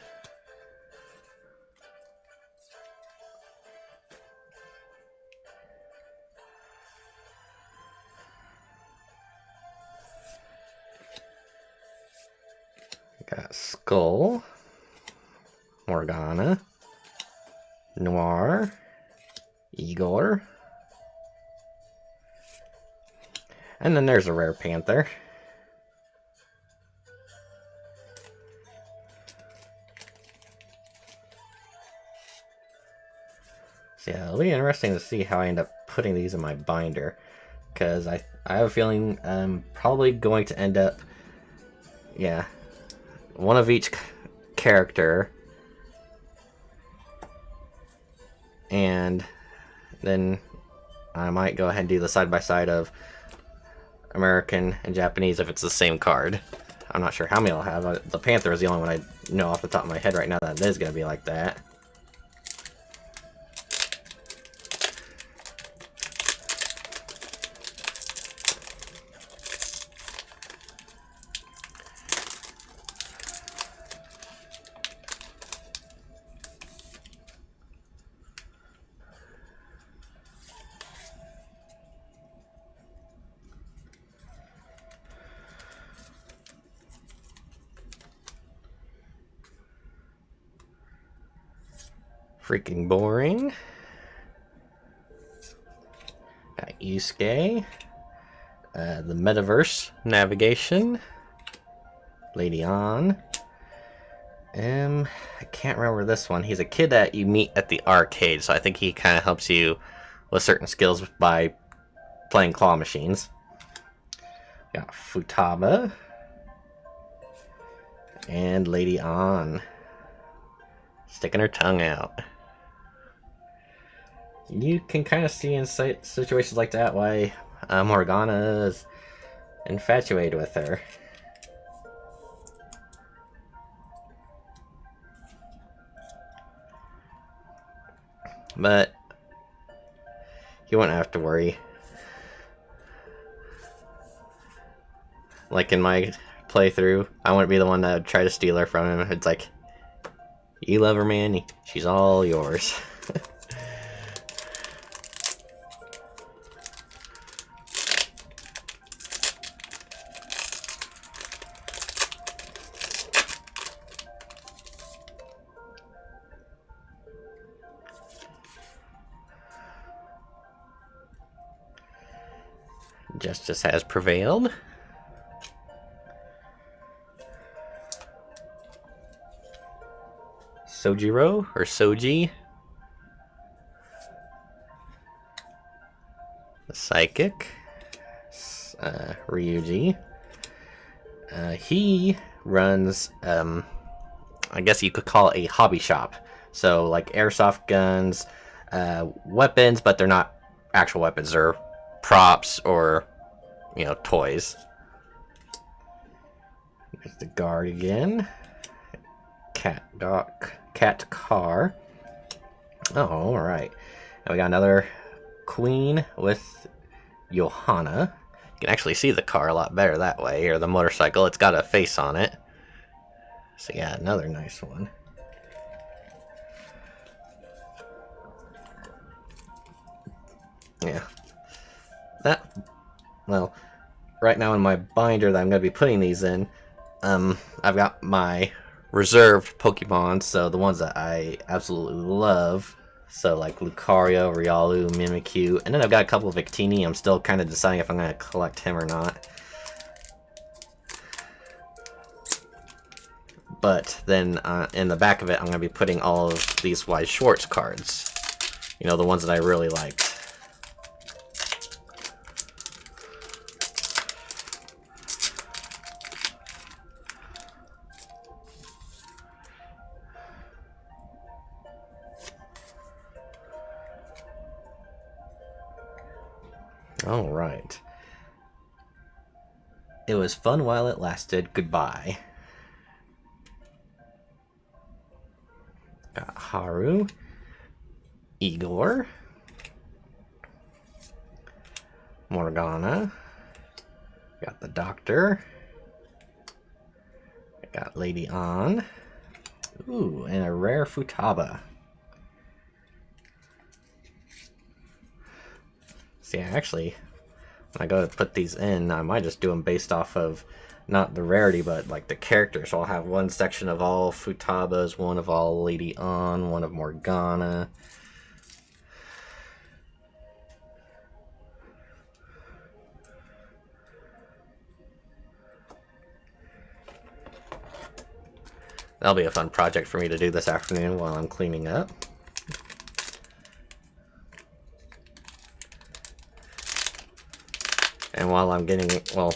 Got Skull, Morgana, Noir, Igor, and then there's a rare Panther. So yeah, it'll be interesting to see how I end up putting these in my binder, because I have a feeling I'm probably going to end up, yeah, one of each character, and then I might go ahead and do the side-by-side of American and Japanese if it's the same card. I'm not sure how many I'll have. The Panther is the only one I know off the top of my head right now that is going to be like that. Freaking boring. Got Yusuke. The Metaverse Navigation. Lady On. I can't remember this one. He's a kid that you meet at the arcade, so I think he kind of helps you with certain skills by playing claw machines. Got Futaba. And Lady On. Sticking her tongue out. You can kind of see in situations like that why Morgana is infatuated with her. But you won't have to worry. Like in my playthrough, I wouldn't be the one that would try to steal her from him. It's like, You love her, man. She's all yours. Justice has prevailed. Sojiro or Soji. The Psychic. Ryuji. He runs, I guess you could call it a hobby shop. So, like airsoft guns, weapons, but they're not actual weapons. They're props or, you know, toys. There's the guard again. Cat car. Oh, alright. Now we got another queen with Johanna. You can actually see the car a lot better that way, or the motorcycle. It's got a face on it. So yeah, another nice one. Yeah. That, well, right now in my binder that I'm going to be putting these in, I've got my reserved Pokemon, so the ones that I absolutely love. So like Lucario, Riolu, Mimikyu, and then I've got a couple of Victini. I'm still kind of deciding if I'm going to collect him or not. But then in the back of it, I'm going to be putting all of these Weiss Schwarz cards. You know, the ones that I really liked. Alright. It was fun while it lasted. Goodbye. Got Haru. Igor. Morgana. Got the Doctor. Got Lady An. Ooh, and a rare Futaba. See, actually, when I go to put these in, I might just do them based off of not the rarity, but like the character. So I'll have one section of all Futabas, one of all Lady An, one of Morgana. That'll be a fun project for me to do this afternoon while I'm cleaning up. And while I'm getting, well,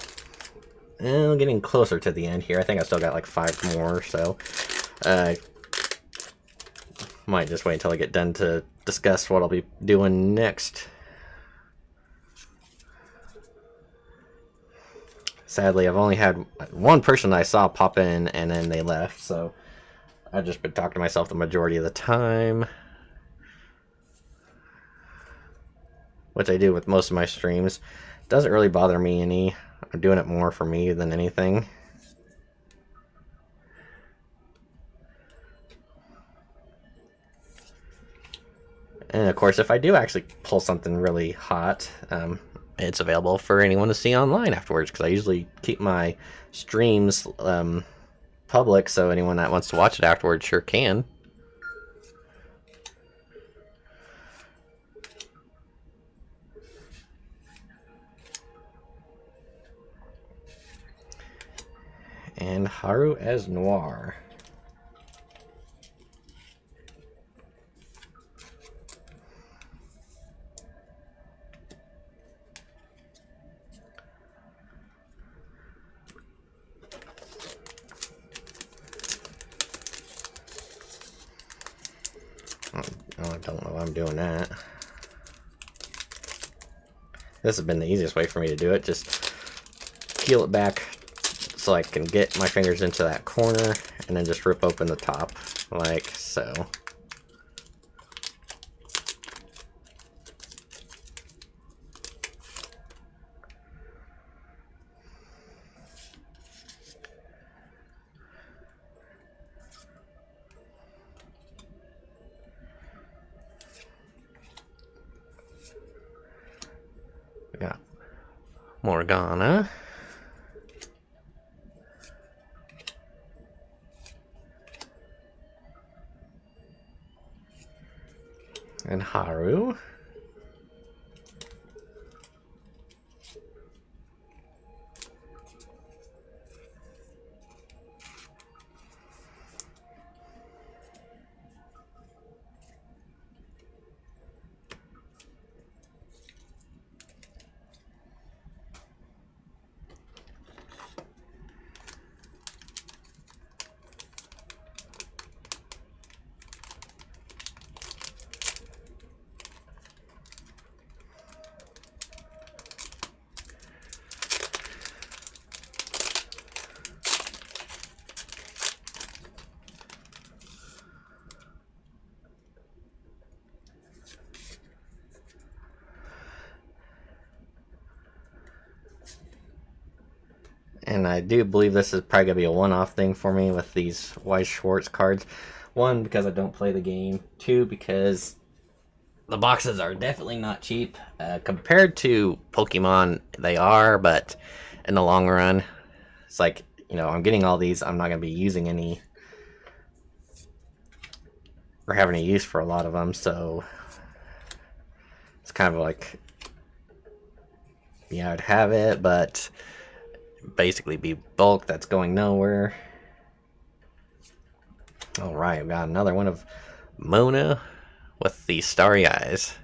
getting closer to the end here, I think I still got like 5 more, so might just wait until I get done to discuss what I'll be doing next. Sadly, I've only had one person I saw pop in and then they left, so I've just been talking to myself the majority of the time. Which I do with most of my streams. Doesn't really bother me any. I'm doing it more for me than anything. And of course, if I do actually pull something really hot, it's available for anyone to see online afterwards, because I usually keep my streams public, so anyone that wants to watch it afterwards sure can. And Haru as Noir. Oh, I don't know why I'm doing that. This has been the easiest way for me to do it. Just peel it back so I can get my fingers into that corner and then just rip open the top like so. Morgana. And Haru. And I do believe this is probably going to be a one-off thing for me with these Weiss Schwarz cards. One, because I don't play the game. Two, because the boxes are definitely not cheap. Compared to Pokemon, they are, but in the long run, it's like, you know, I'm getting all these. I'm not going to be using any or having any use for a lot of them, so it's kind of like, yeah, I'd have it, but basically be bulk that's going nowhere. Alright, we got another one of Mona with the starry eyes.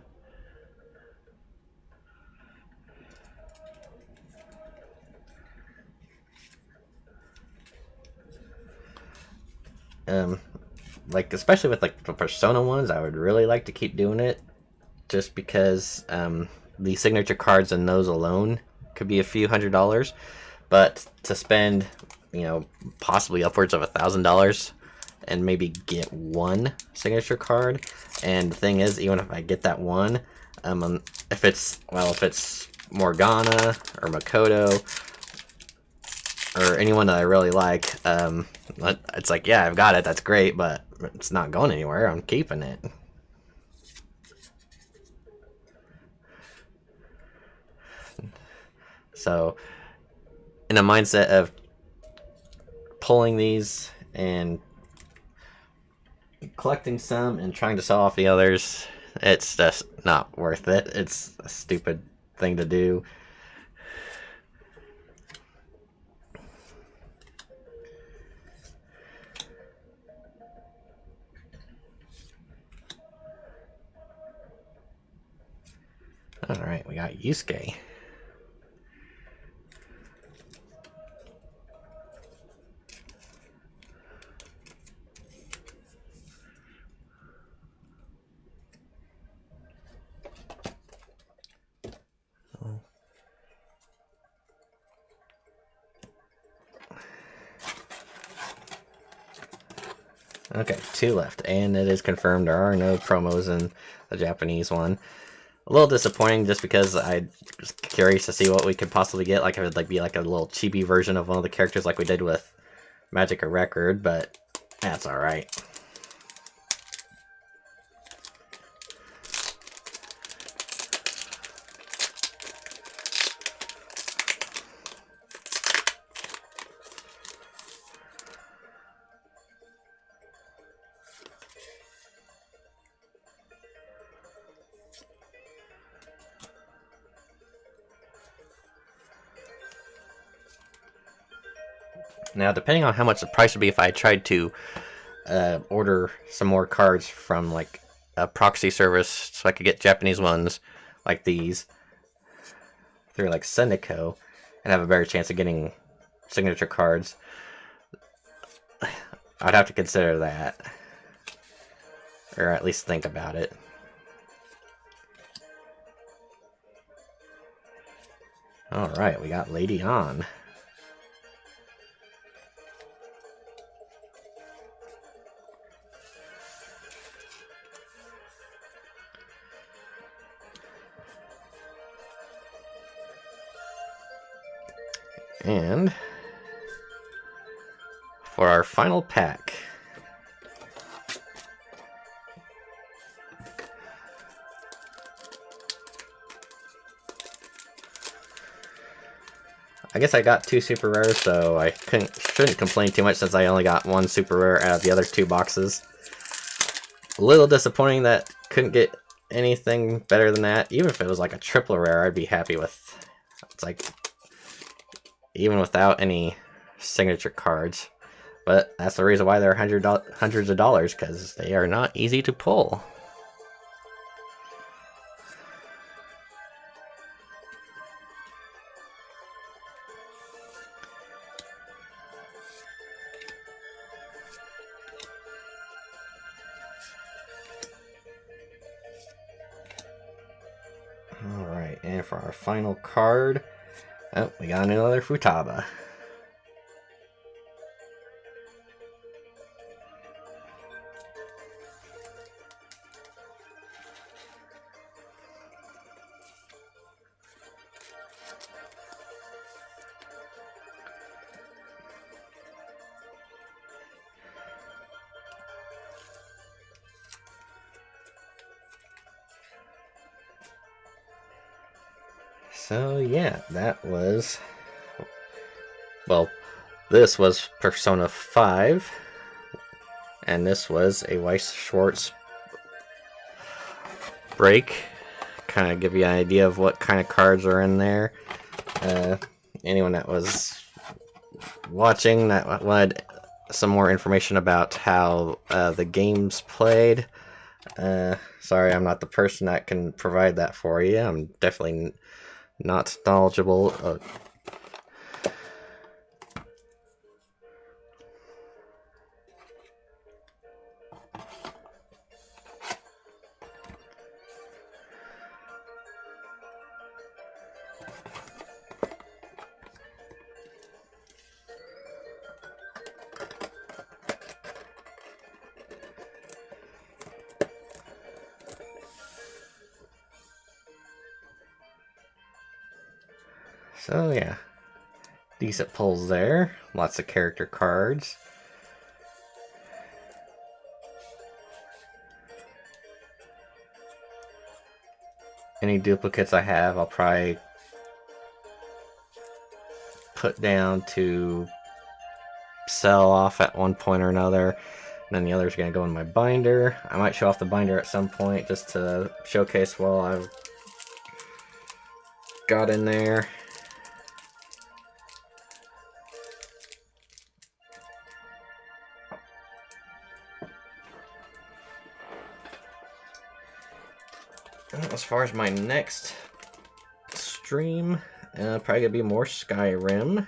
Like, especially with like the Persona ones, I would really like to keep doing it, just because the signature cards and those alone could be a few $100s, but to spend, you know, possibly upwards of $1,000 and maybe get one signature card. And the thing is, even if I get that one, if it's Morgana or Makoto or anyone that I really like, it's like, yeah, I've got it, that's great, but it's not going anywhere. I'm keeping it. So, in a mindset of pulling these and collecting some and trying to sell off the others, it's just not worth it. It's a stupid thing to do. Alright, we got Yusuke. Okay, 2 left, and it is confirmed there are no promos in the Japanese one. A little disappointing, just because I was curious to see what we could possibly get. Like, it would be like a little chibi version of one of the characters, like we did with Magica Record, but that's all right. Now, depending on how much the price would be if I tried to order some more cards from like a proxy service so I could get Japanese ones like these through like Sendico and have a better chance of getting signature cards, I'd have to consider that, or at least think about it. Alright, we got Lady On. And for our final pack, I guess I got 2 super rares, so I shouldn't complain too much since I only got 1 super rare out of the other 2 boxes. A little disappointing that couldn't get anything better than that. Even if it was like a triple rare, I'd be happy with. It's like even without any signature cards. But that's the reason why they're hundreds of dollars, because they are not easy to pull. Alright, and for our final card, oh, we got another Futaba. So yeah, that was, well, this was Persona 5, and this was a Weiss Schwarz break. Kind of give you an idea of what kind of cards are in there. Anyone that was watching that wanted some more information about how the game's played, sorry, I'm not the person that can provide that for you. I'm definitely not knowledgeable. So yeah, decent pulls there. Lots of character cards. Any duplicates I have, I'll probably put down to sell off at one point or another. And then the other's going to go in my binder. I might show off the binder at some point just to showcase what I've got in there. As far as my next stream, probably gonna be more Skyrim.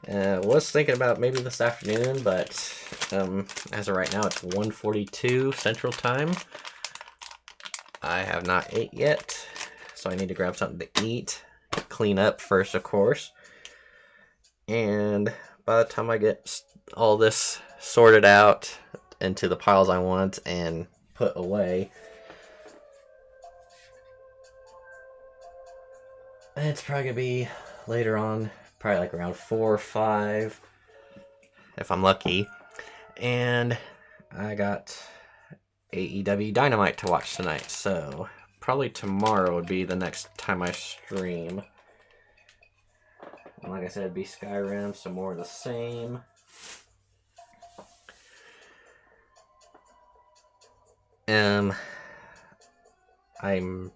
Was thinking about maybe this afternoon, but as of right now, it's 1:42 Central Time. I have not ate yet, so I need to grab something to eat, clean up first, of course. And by the time I get all this sorted out into the piles I want and put away, it's probably gonna be later on, probably like around 4 or 5, if I'm lucky. And I got AEW Dynamite to watch tonight, so probably tomorrow would be the next time I stream. And like I said, it'd be Skyrim, some more of the same. I'm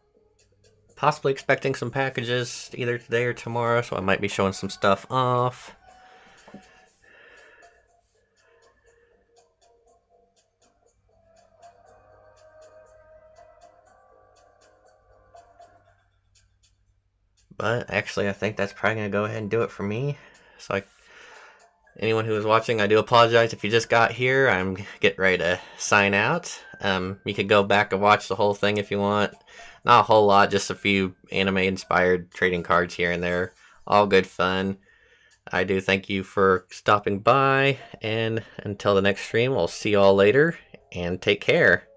possibly expecting some packages either today or tomorrow, so I might be showing some stuff off. But actually, I think that's probably going to go ahead and do it for me. So anyone who is watching, I do apologize if you just got here. I'm getting ready to sign out. You can go back and watch the whole thing if you want. Not a whole lot, just a few anime-inspired trading cards here and there. All good fun. I do thank you for stopping by, and until the next stream, we'll see you all later, and take care.